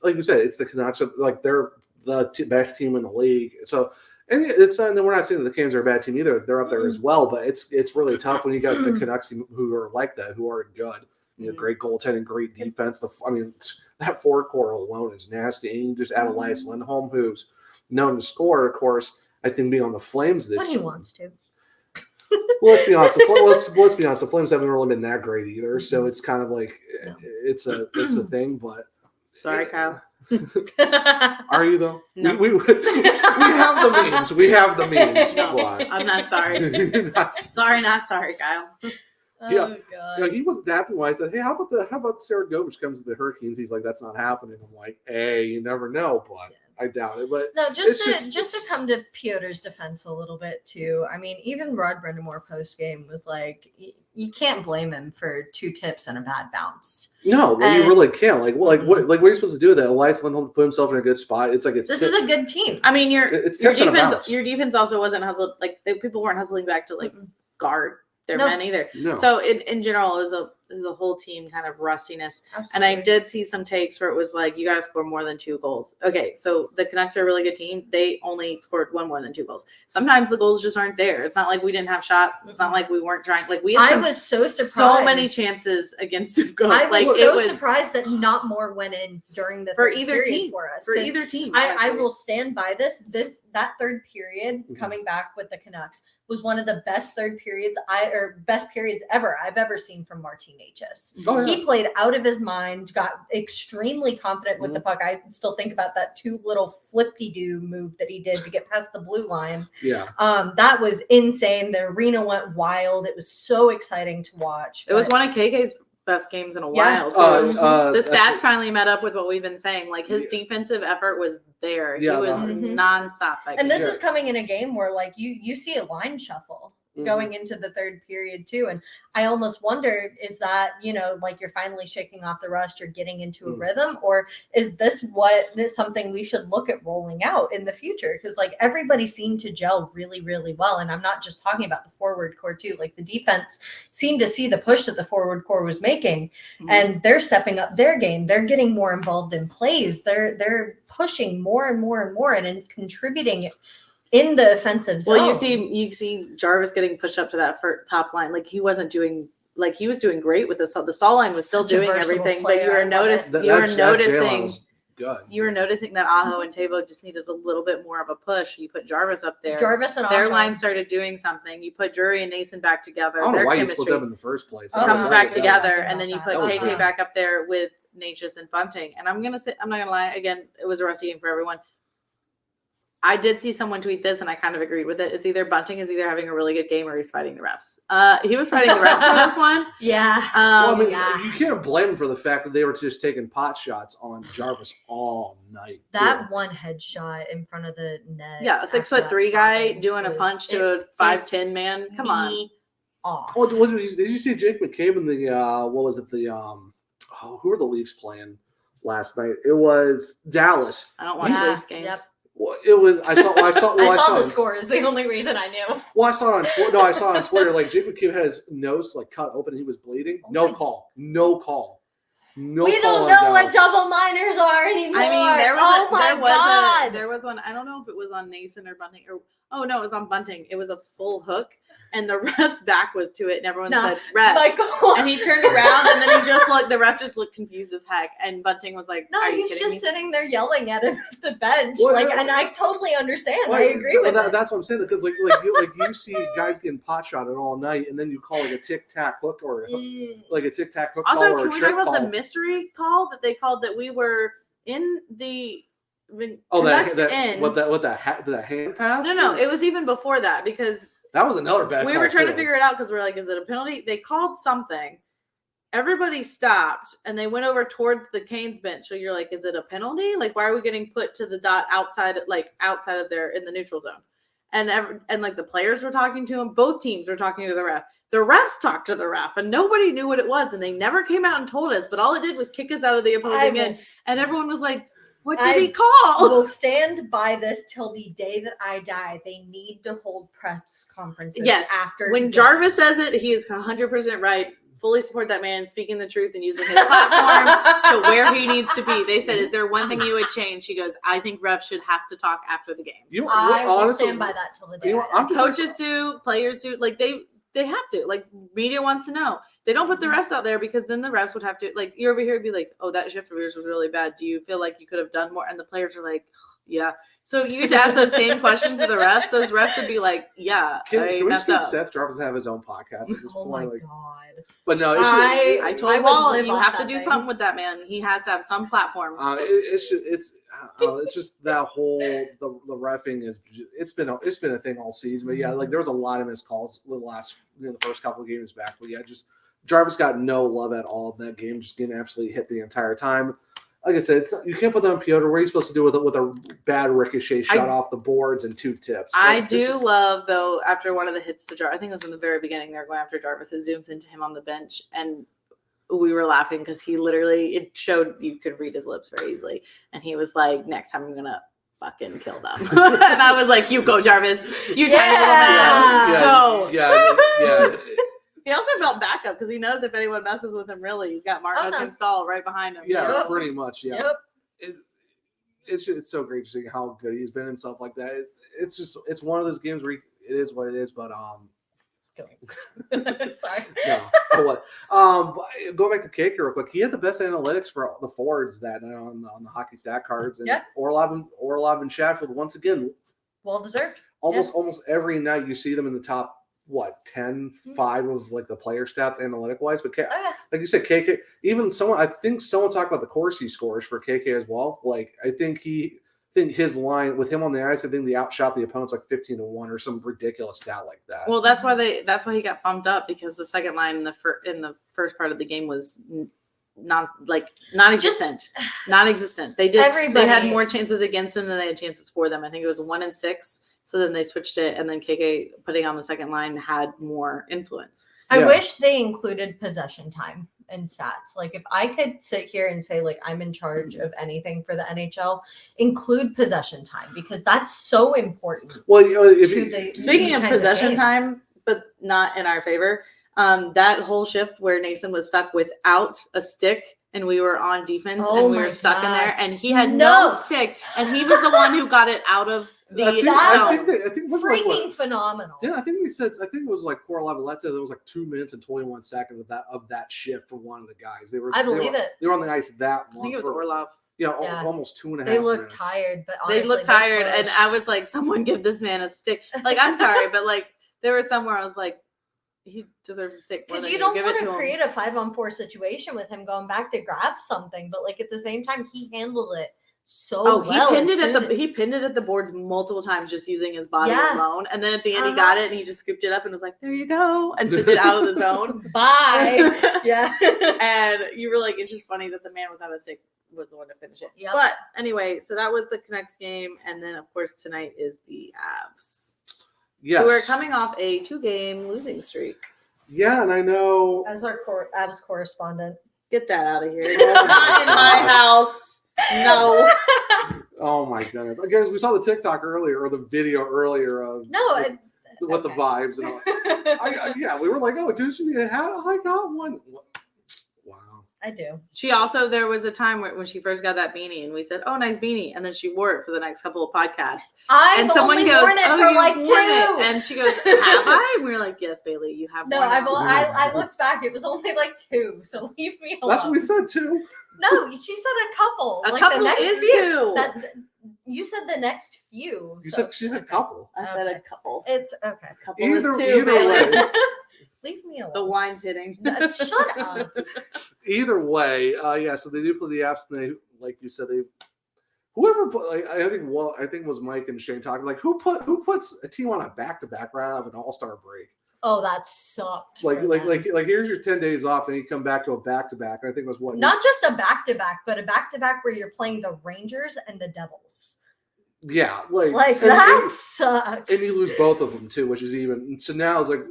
Like you said, it's the Canucks. Like they're the best team in the league. So, and we're not saying that the Canes are a bad team either. They're up there as well, but it's really tough when you got the Canucks team who are like that, who are good. Great goaltending, great defense. That forward core alone is nasty. And you just add Elias Lindholm, who's known to score, of course. I think being on the Flames this year. When he wants to. Well, let's be honest. Let's be honest. The Flames haven't really been that great either. So it's kind of like it's a thing. But sorry, Kyle. Are you though? No. We have the memes. We have the memes. No, I'm not sorry. Sorry, not sorry, Kyle. Oh God! He wasn't happy when I said, "Hey, how about Saragovich comes to the Hurricanes?" He's like, "That's not happening." I'm like, "Hey, you never know," but I doubt it. But no, just to come to Piotr's defense a little bit too. I mean, even Rod Brindamore post game was like, you can't blame him for 2 tips and a bad bounce. No, you really can't. What are you supposed to do with that? Elias Lindholm put himself in a good spot. This is a good team. I mean, your defense also wasn't hustled. Like people weren't hustling back to guard their men either. No. So in general, it was a whole team kind of rustiness. Absolutely. And I did see some takes where it was like, you got to score more than 2 goals. Okay, so the Canucks are a really good team. They only scored 1 more than 2 goals. Sometimes the goals just aren't there. It's not like we didn't have shots. It's not like we weren't trying. Like I was so surprised. So many chances against a goal. I was surprised that not more went in during the third period for us. For either team. I will stand by this. That third period coming back with the Canucks was one of the best periods ever I've ever seen from Martin Necas. Oh, yeah. He played out of his mind, got extremely confident with the puck. I still think about that 2 little flip-de-doo move that he did to get past the blue line. Yeah. That was insane. The arena went wild. It was so exciting to watch. It was one of KK's best games in a while too. The stats finally met up with what we've been saying. Like his defensive effort was there. He was nonstop. And this is coming in a game where like you see a line shuffle going into the third period too. And I almost wondered, is that, like you're finally shaking off the rust, you're getting into a rhythm, or is this something we should look at rolling out in the future? Because like everybody seemed to gel really, really well. And I'm not just talking about the forward core too. Like the defense seemed to see the push that the forward core was making and they're stepping up their game. They're getting more involved in plays. They're pushing more and more and more and contributing in the offensive zone. Well, you see Jarvis getting pushed up to that top line. Like he wasn't doing, like he was doing great with the Saul line was still doing everything, but you were noticing that Aho and Tavo just needed a little bit more of a push. You put Jarvis up there. Jarvis and their Aho. line started doing something. You put Drury and Nason back together. I don't know their why chemistry you split them in the first place. Comes back together, and then you put KK back up there with Necas and Bunting. And I'm not gonna lie. Again, it was a rusty game for everyone. I did see someone tweet this, and I kind of agreed with it. It's either Bunting is either having a really good game or he's fighting the refs. He was fighting the refs for this one. Yeah. You can't blame him for the fact that they were just taking pot shots on Jarvis all night. That one headshot in front of the net. Yeah, a 6'3" guy doing a punch to a 5'10" man. Come on. Off. Oh, did you see Jake McCabe in the who were the Leafs playing last night? It was Dallas. I don't watch Leafs games. Yep. Well, it was. I saw the score. Is the only reason I knew. Well, I saw it on Twitter. No, I saw it on Twitter. Like Jake McCabe had his nose cut open. And he was bleeding. No call. We don't know what double minors are anymore. I mean, there was one. I don't know if it was on Nason or Bunting or. Oh no, it was on Bunting. It was a full hook, and the ref's back was to it, and everyone said ref. And he turned around, and then he just looked. The ref just looked confused as heck, and Bunting was like, "No, he's just sitting there yelling at him at the bench." And I totally understand. I agree with that. That's what I'm saying, because you see guys getting pot shotted all night, and then you call like a tic tac hook or like a tic tac hook. Also, call or can we talk about the mystery call that they called that we were in the. That hand pass? No, it was even before that, because that was another bad. We were trying to figure it out because we're like, is it a penalty? They called something, everybody stopped and they went over towards the Canes bench. So you're like, is it a penalty? Like, why are we getting put to the dot outside of there in the neutral zone? And like the players were talking to him. Both teams were talking to the ref. The refs talked to the ref, and nobody knew what it was, and they never came out and told us. But all it did was kick us out of the opposing end, and everyone was like, "What did he call?" I will stand by this till the day that I die. They need to hold press conferences. Yes, after when Jarvis says it, he is 100% right. Fully support that man speaking the truth and using his platform to where he needs to be. They said, "Is there one thing you would change?" She goes, "I think refs should have to talk after the games." I will stand by that till the day. Coaches do, players do. Like they have to. Like media wants to know. They don't put the refs out there because then the refs would have to. Like you're over here to be like, "Oh, that shift of yours was really bad. Do you feel like you could have done more?" And the players are like, "Yeah." So you get to ask those same questions to the refs. Those refs would be like, "Yeah, can we just get Seth Jarvis to have his own podcast at this point? My God! But no, I told him all. You have to do something with that man. He has to have some platform. It's just that whole the reffing it's been a thing all season. But yeah, like there was a lot of missed calls the last the first couple of games back. But yeah, just Jarvis got no love at all in that game. Just getting absolutely hit the entire time. Like I said, you can't put that on Piotr. What are you supposed to do with a bad ricochet shot off the boards and 2 tips? I do love, though, after one of the hits to Jarvis, I think it was in the very beginning, they're going after Jarvis. It zooms into him on the bench, and we were laughing because he literally, it showed you could read his lips very easily. And he was like, next time I'm going to fucking kill them. And I was like, you go, Jarvis. You tiny little man. Go. Yeah. He also felt backup because he knows if anyone messes with him, really, he's got Mark Oakenstall right behind him. Yeah, pretty much. Yeah, Yep. It's so great to see how good he's been and stuff like that. It's one of those games where it is what it is. But it's going. Sorry. No, but what? Going back to KK real quick, he had the best analytics for the forwards that night on the hockey stat cards, and Orlov and Shadfield once again, well deserved. Almost every night you see them in the top. 5 of like the player stats analytic wise, but like you said, KK. Even I think someone talked about the Corsi scores for KK as well. Like I think his line with him on the ice, I think they outshot the opponents like 15-1 or some ridiculous stat like that. Well, that's why he got bumped up because the second line in the first part of the game was non-existent. Non-existent. They had more chances against them than they had chances for them. I think it was 1-6. So then they switched it, and then KK putting on the second line had more influence. I wish they included possession time and stats. Like if I could sit here and say like I'm in charge of anything for the NHL, include possession time because that's so important. Well, speaking of possession time, but not in our favor, that whole shift where Nason was stuck without a stick. And we were on defense, and we were stuck in there, and he had no stick, and he was the one who got it out of the. I think it was freaking phenomenal. Yeah, I think it was like Korolov. Let's say there was like 2 minutes and 21 seconds of that shift for one of the guys. I believe it. They were on the ice that long. I think it was Orlov. Almost 2.5. They looked tired, but honestly, they looked tired, and I was like, "Someone give this man a stick." Like, I'm sorry, but like there was somewhere I was like. He deserves a stick because you don't want to create a 5-on-4 situation with him going back to grab something, but like at the same time, he handled it so well. He pinned it at the boards multiple times just using his body alone, and then at the end he got it and he just scooped it up and was like, "There you go," and sent it out of the zone. Bye. Yeah, and you were like, it's just funny that the man without a stick was the one to finish it. Yep. But anyway, so that was the Canucks game, and then of course tonight is the Avs. Yes. Who are coming off a 2-game losing streak. Yeah, and I know. As our Avs correspondent. Get that out of here. Not in my house. No. Oh, my goodness. I guess we saw the TikTok earlier, or the video earlier of the vibes. And all. We were like, oh, dude, she had I got one. Wow. I do. She also, there was a time when she first got that beanie and we said, oh, nice beanie. And then she wore it for the next couple of podcasts. And someone goes, worn it for like 2. And she goes, have I? And we were like, yes, Bailey, you have no, I looked back. It was only like 2. So leave me alone. That's what we said, 2. No, she said a couple. A couple the next is few. 2. You said the next few. She said couple. I said a couple. It's okay. Couple is 2, Bailey. Way. Leave me alone. The wine's hitting. Shut up. Either way, so they do play the Avs, and they, like you said, whoever put, I think it was Mike and Shane talking, like who puts a team on a back-to-back right out of an all-star break? Oh, that sucked. Like here's your 10 days off, and you come back to a back-to-back. I think it was what? Not just a back-to-back, but a back-to-back where you're playing the Rangers and the Devils. Yeah, that sucks. And you lose both of them too, which is even. So now it's like,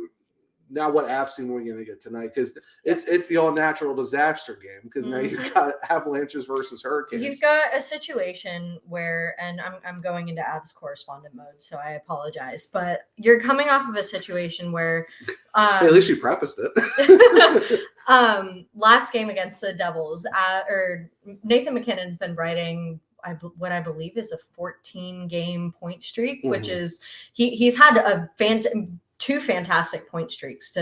now what Avs team are we going to get tonight? Because it's the all natural disaster game. Because now you've got Avalanches versus Hurricanes. You've got a situation where, and I'm going into Avs correspondent mode, so I apologize, but you're coming off of a situation where, at least you prefaced it. Last game against the Devils, or Nathan MacKinnon's been riding what I believe is a 14-game point streak, which is he's had a two fantastic point streaks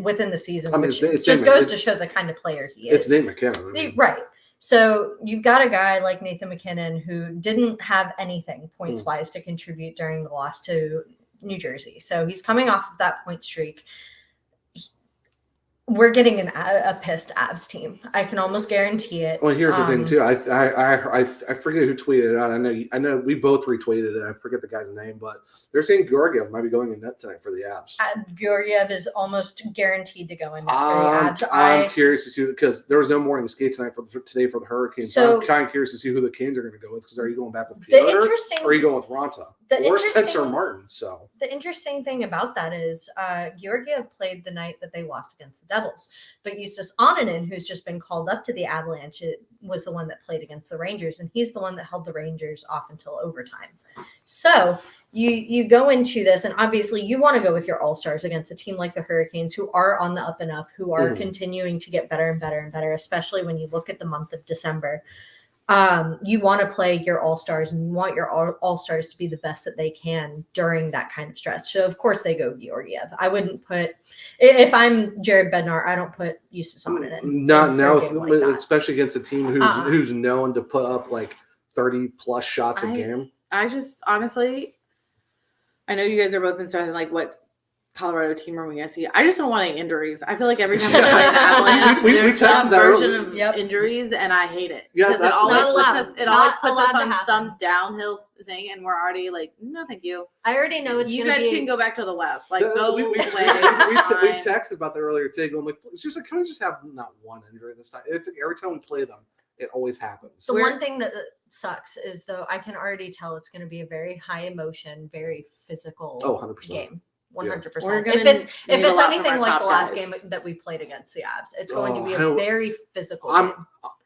within the season, which just goes to show the kind of player he is. It's Nate McKinnon. Right. So you've got a guy like Nathan MacKinnon who didn't have anything points-wise to contribute during the loss to New Jersey. So he's coming off of that point streak. We're getting a pissed Avs team. I can almost guarantee it. Well, here's the thing too. I forget who tweeted it out. I know we both retweeted it. I forget the guy's name, but they're saying Georgiev might be going in net tonight for the Avs. Georgiev is almost guaranteed to go in net for the Avs. I'm curious to see, because there was no morning skate tonight today for the Hurricanes. So I'm kind of curious to see who the Canes are going to go with. Because are you going back with Piotr, or are you going with Ronta or Spencer Martin? So the interesting thing about that is Georgiev played the night that they lost against the Devils, but Justus Onanen, who's just been called up to the Avalanche, was the one that played against the Rangers, and he's the one that held the Rangers off until overtime. So you go into this, and obviously you want to go with your all-stars against a team like the Hurricanes, who are on the up and up, who are continuing to get better and better and better, especially when you look at the month of December. You want to play your all-stars, and you want your all-stars to be the best that they can during that kind of stretch. So, of course, they go Georgiev. I wouldn't put – if I'm Jared Bednar, I don't put Justus Onanen in. Not now, especially against a team who's known to put up like 30-plus shots a game. I just – honestly – I know you guys are both interested in what Colorado team are we going to see. I just don't want any injuries. I feel like every time we play Avalanche, there's some version of injuries, and I hate it. Yeah, because it always puts us on some downhill thing, and we're already like, no, thank you. I already know it's you guys can go back to the West. Go away. We texted about that earlier today, going it's just can we just have not one injury this time? It's every time we play them, it always happens. The one thing that sucks is, though, I can already tell it's going to be a very high emotion, very physical 100%. game. 100%. If it's anything like the last game that we played against the Avs, it's going to be a very physical game.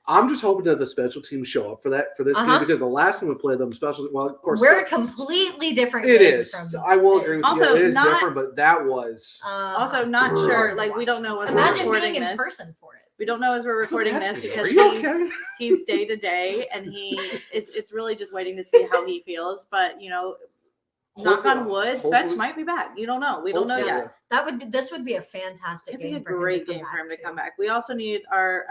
I'm just hoping that the special teams show up for this game, because the last time we played them, of course, we're a completely different. It is. So I will agree with you. It is different, but that was also not sure. We don't know what's recording being in this. person for it. We don't know as we're recording this because he's day to day, and it's really just waiting to see how he feels. But knock on wood, Svetch might be back. You don't know. We don't know yet. This would be a fantastic game. It'd be a great game for him to come back. We also need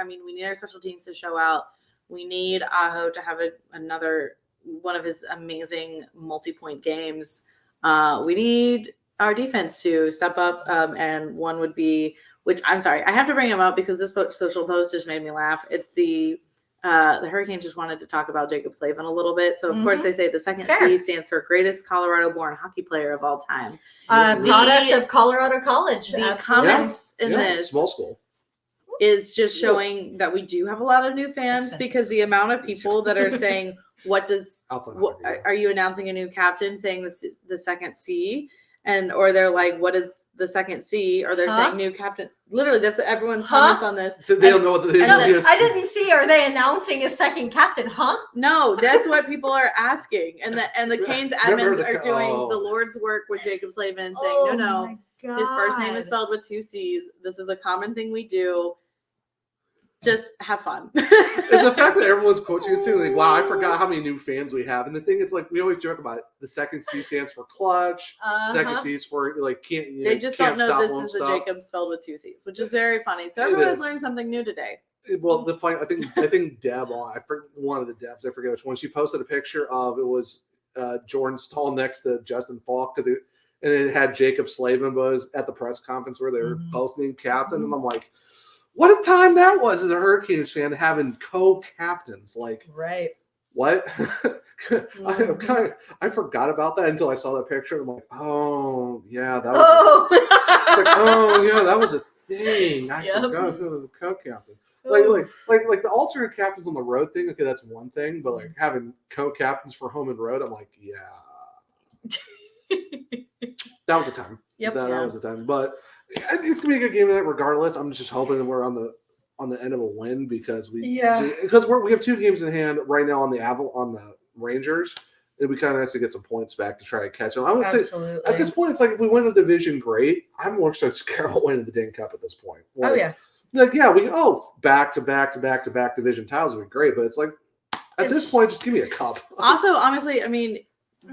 we need our special teams to show out. We need Aho to have another one of his amazing multi-point games. We need our defense to step up, and one would be, which I'm sorry, I have to bring him up because this social post just made me laugh. It's the Hurricanes just wanted to talk about Jacob Slavin a little bit. So, of course, they say the second C stands for greatest Colorado-born hockey player of all time. Product of Colorado College. The comments in this small school is just showing that we do have a lot of new fans, because the amount of people that are saying, are you announcing a new captain, saying the second C? Or they're like, what is the second C? Or they're saying new captain. Literally, that's everyone's comments on this. They don't know what I didn't see. Are they announcing a second captain? No, that's what people are asking. And the Canes admins are doing the Lord's work with Jacob Slavin, saying, no, his first name is spelled with 2 C's. This is a common thing we do. Just have fun. And the fact that everyone's coaching it too, wow, I forgot how many new fans we have. And the thing is, we always joke about it. The second C stands for clutch. Second C is for can't. They just don't know this is the Jacob spelled with 2 C's, which is very funny. So everyone has learned something new today. Well, I think Deb, one of the Debs, I forget which one, she posted a picture of, it was Jordan Stahl next to Justin Falk, and it had Jacob Slavin was at the press conference where they were both named captain, and I'm like, what a time that was as a Hurricanes fan, having co-captains. Right. what? I forgot about that until I saw that picture. I'm like, oh yeah, that was. It's like, oh yeah, that was a thing. I forgot who was the co-captain. Like the alternate captains on the road thing. Okay, that's one thing, but like having co-captains for home and road, I'm like, yeah, that was a time. That was a time. But it's gonna be a good game tonight, regardless. I'm just hoping that we're on the end of a win because we have 2 games in hand right now on the Rangers. It'd be kind of nice to get some points back to try to catch them. I would say at this point, it's like if we win the division, great. I'm more so scared about winning the Ding Cup at this point. Like, back to back division titles would be great, but it's like at this point, just give me a cup. Also, honestly, I mean,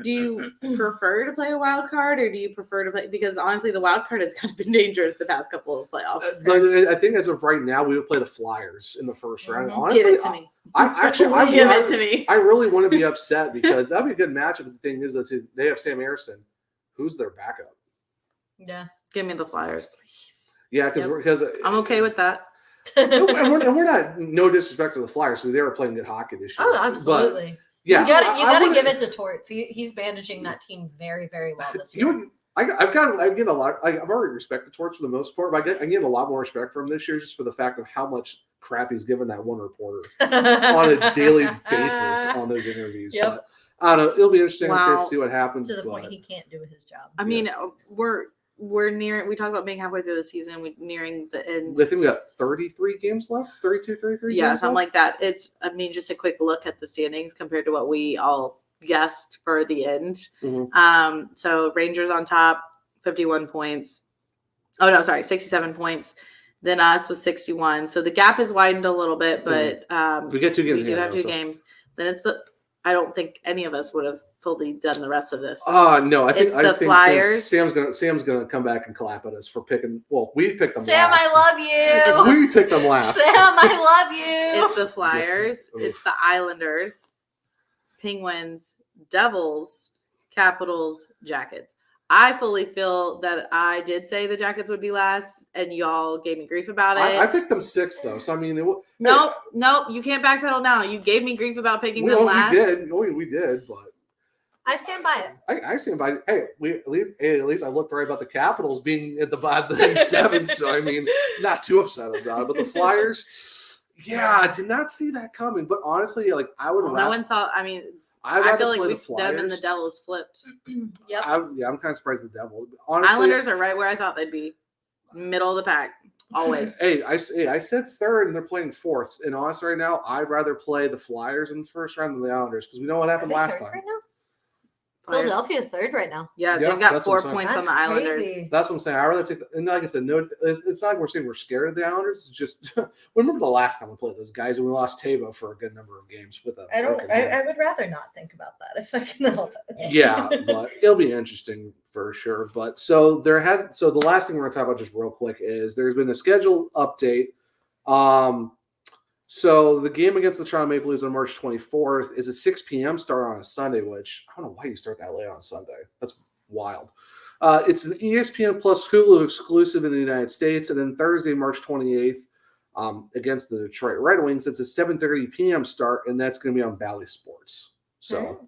do you prefer to play a wild card or do you prefer to play? Because honestly, the wild card has kind of been dangerous the past couple of playoffs. I think as of right now, we would play the Flyers in the first round. Honestly, give it to me. I really want to be upset because that'd be a good matchup. The thing is, they have Sam Harrison. Who's their backup? Yeah, give me the Flyers, please. Yeah, because I'm okay with that. and we're not, no disrespect to the Flyers, because they were playing good hockey this year. Oh, absolutely. But, yeah, you gotta give it to Torts. He's managing that team very, very well this year. I've get a lot. I've already respected Torts for the most part, but I get a lot more respect from him this year just for the fact of how much crap he's given that one reporter on a daily basis on those interviews. Yep. But, I don't know. It'll be interesting to see what happens. To the point he can't do his job. I mean, we're near. We talked about being halfway through the season. We're nearing the end. I think we got 33 games left. 32, 33. Yeah, games something left? like that. Just a quick look at the standings compared to what we all guessed for the end. Mm-hmm. So Rangers on top, 51 points. Oh no, sorry, 67 points. Then us with 61. So the gap has widened a little bit, but we get 2 games. We do have 2 games. Then it's I don't think any of us would have fully done the rest of this. No, I think the Flyers. Sam's gonna come back and clap at us for picking. Well, we picked them. Sam, last. I love you. We picked them last. Sam, I love you. It's the Flyers. It's the Islanders, Penguins, Devils, Capitals, Jackets. I fully feel that I did say the Jackets would be last, and y'all gave me grief about it. I picked them 6th, though. So I mean, nope, you can't backpedal now. You gave me grief about picking them last. We did, but I stand by it. I stand by it. Hey, at least I looked right about the Capitals being at the 7th. So I mean, not too upset about it. But the Flyers, I did not see that coming. But honestly, like I would. No one saw. I mean. I feel like them and the Devils flipped. Yep. I'm kind of surprised the Devil. Honestly, Islanders are right where I thought they'd be, middle of the pack, always. I said 3rd, and they're playing 4th. And honestly, right now, I'd rather play the Flyers in the first round than the Islanders because we know what happened last time. Right now? Philadelphia's 3rd right now. Yeah, they've got 4 points on the Islanders. Crazy. That's what I'm saying. I'd rather take and like I said, no, it's not like we're saying we're scared of the Islanders. It's just remember the last time we played those guys and we lost Tavo for a good number of games with them. I would rather not think about that if I can help it. Yeah, but it'll be interesting for sure. But so the last thing we're gonna talk about just real quick is there's been a schedule update. So the game against the Toronto Maple Leafs on March 24th is a 6 p.m. start on a Sunday, which I don't know why you start that late on a Sunday. That's wild. It's an ESPN Plus Hulu exclusive in the United States. And then Thursday, March 28th, against the Detroit Red Wings, it's a 7:30 p.m. start, and that's going to be on Bally Sports. So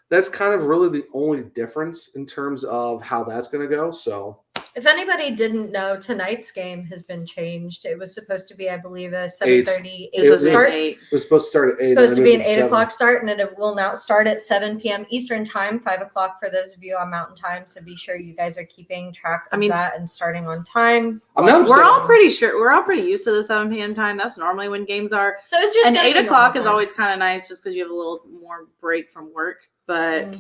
that's kind of really the only difference in terms of how that's going to go. So if anybody didn't know, tonight's game has been changed. It was supposed to be, I believe, a 7:30 start. It was supposed to start at 8. It's supposed to be an 8 o'clock start, and it will now start at 7 p.m. Eastern time, 5 o'clock for those of you on Mountain Time. So be sure you guys are keeping track of that and starting on time. We're all pretty sure. We're all pretty used to the 7 p.m. time. That's normally when games are. So it's just 8 o'clock is always kind of nice, just because you have a little more break from work. But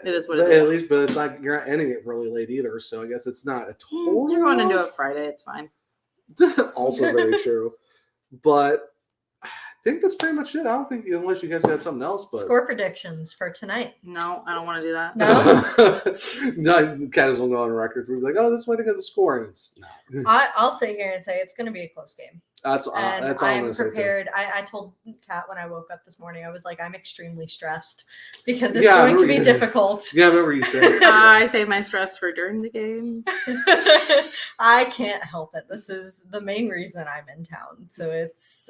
it is what it is. At least, but it's like you're not ending it really late either. So I guess it's not a total. You're going into a Friday. It's fine. Also very true. But I think that's pretty much it. I don't think unless you guys got something else. But score predictions for tonight. No, I don't want to do that. No, Cat will go on record for like, oh, this way to get the score, and it's not. I'll sit here and say it's going to be a close game. That's all I'm prepared. I told Kat when I woke up this morning, I was like, I'm extremely stressed because it's going to be difficult. Yeah, I remember you saying. I save my stress for during the game. I can't help it. This is the main reason I'm in town. So it's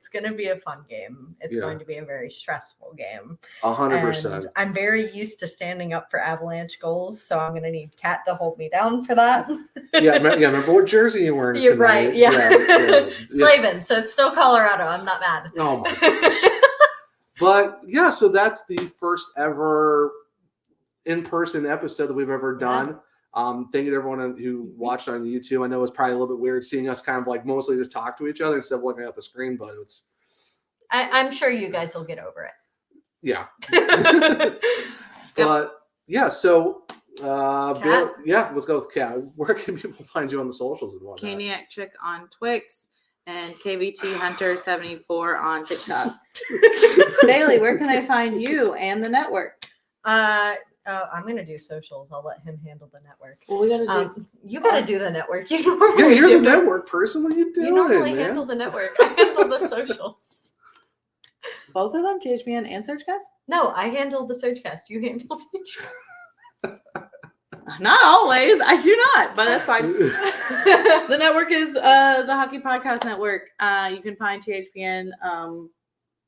going to be a fun game. It's going to be a very stressful game. 100%. I'm very used to standing up for Avalanche goals, so I'm going to need Kat to hold me down for that. Remember what jersey you were wearing You're tonight. right. Yeah. Slavin, so it's still Colorado. I'm not mad. Oh my gosh. But yeah, so that's the first ever in-person episode that we've ever done. Thank you to everyone who watched on YouTube. I know it's probably a little bit weird seeing us kind of like mostly just talk to each other instead of looking at the screen, but it's. I'm sure you guys will get over it. Yeah. But yeah, so Bill, let's go with Kat. Where can people find you on the socials and whatnot? Caniac Chick on Twix and KVT Hunter 74 on TikTok. Bailey, where can I find you and the network? I'm gonna do socials. I'll let him handle the network. Well, we gotta do. You gotta do the network. You're the network person. What are you doing? You normally handle the network. I handle the socials. Both of them, THPN and SurgeCast? No, I handle the SurgeCast. You handle THPN. Not always. I do not, but that's fine. The network is the Hockey Podcast Network. You can find THPN.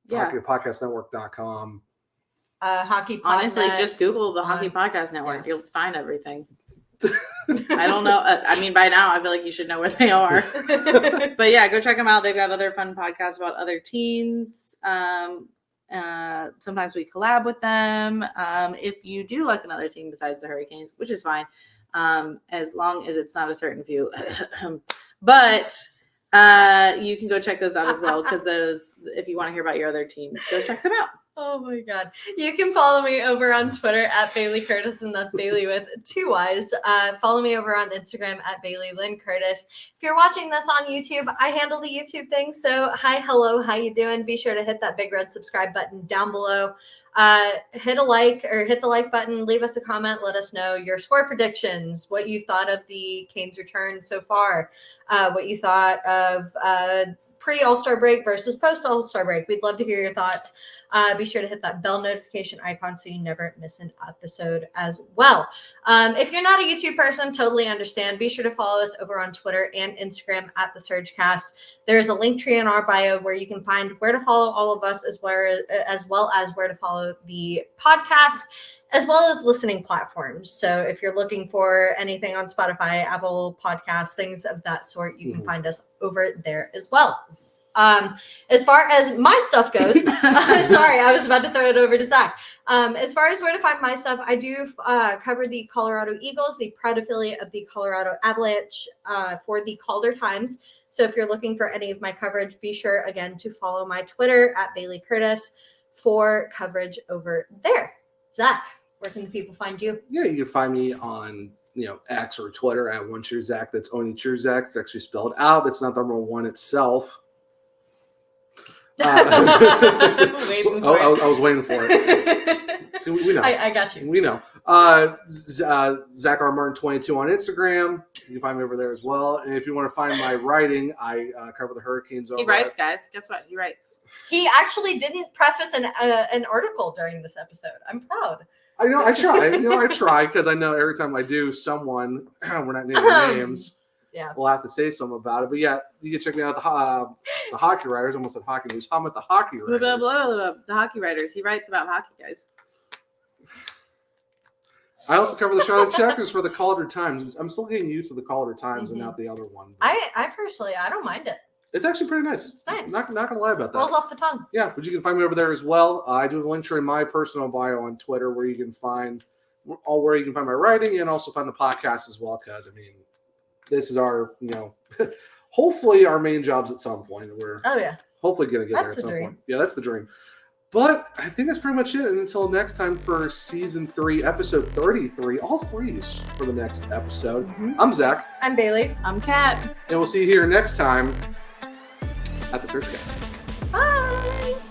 HockeyPodcastNetwork.com. Hockey Podcast. Honestly, just Google the Hockey Podcast Network. You'll find everything. I don't know. I mean, by now, I feel like you should know where they are. But yeah, go check them out. They've got other fun podcasts about other teams. Sometimes we collab with them. If you do like another team besides the Hurricanes, which is fine, as long as it's not a certain few. But you can go check those out as well, because those, if you want to hear about your other teams, go check them out. Oh my God. You can follow me over on Twitter at Bailey Curtis, and that's Bailey with 2 Y's. Follow me over on Instagram at Bailey Lynn Curtis. If you're watching this on YouTube, I handle the YouTube thing. So hi, hello, how you doing? Be sure to hit that big red subscribe button down below. Hit a like or hit the like button. Leave us a comment. Let us know your score predictions, what you thought of the Canes' return so far, what you thought of pre-All-Star break versus post-All-Star break. We'd love to hear your thoughts. Be sure to hit that bell notification icon so you never miss an episode as well. If you're not a YouTube person, totally understand. Be sure to follow us over on Twitter and Instagram at the SurgeCast. There's a link tree in our bio where you can find where to follow all of us, as well as where to follow the podcast, as well as listening platforms. So if you're looking for anything on Spotify, Apple Podcasts, things of that sort, you can find us over there as well. As far as my stuff goes, sorry, I was about to throw it over to Zach. As far as where to find my stuff, I do cover the Colorado Eagles, the proud affiliate of the Colorado Avalanche, for the Calder Times. So if you're looking for any of my coverage, be sure again to follow my Twitter at Bailey Curtis for coverage over there. Zach, where can the people find you? Yeah, you can find me on X or Twitter at OneTrueZach. That's only True Zach. It's actually spelled out. It's not the number one itself. I was waiting for it. See, we know. I got you. We know. Zach R. Martin 22 on Instagram. You can find me over there as well. And if you want to find my writing, I cover the Hurricanes. He writes, guys. Guess what? He writes. He actually didn't preface an article during this episode. I'm proud. I know. I try. I try because I know every time I do, someone we're not naming names. Yeah, we'll have to say something about it. But yeah, you can check me out the Hockey Writers. Almost said Hockey News. I'm at the Hockey Writers. The Hockey Writers. He writes about hockey, guys. I also cover the Charlotte Checkers for the Calder Times. I'm still getting used to the Calder Times and not the other one. I personally, I don't mind it. It's actually pretty nice. It's nice. Not gonna lie about that. Rolls off the tongue. Yeah, but you can find me over there as well. I do have a link in my personal bio on Twitter where you can find my writing and also find the podcast as well. Because I mean, this is our hopefully our main jobs at some point. We're hopefully gonna get there at some point. Yeah, that's the dream. But I think that's pretty much it. And until next time for season 3, episode 33, all 3s for the next episode. I'm Zach. I'm Bailey. I'm Kat. And we'll see you here next time at the SurgeCast. Bye.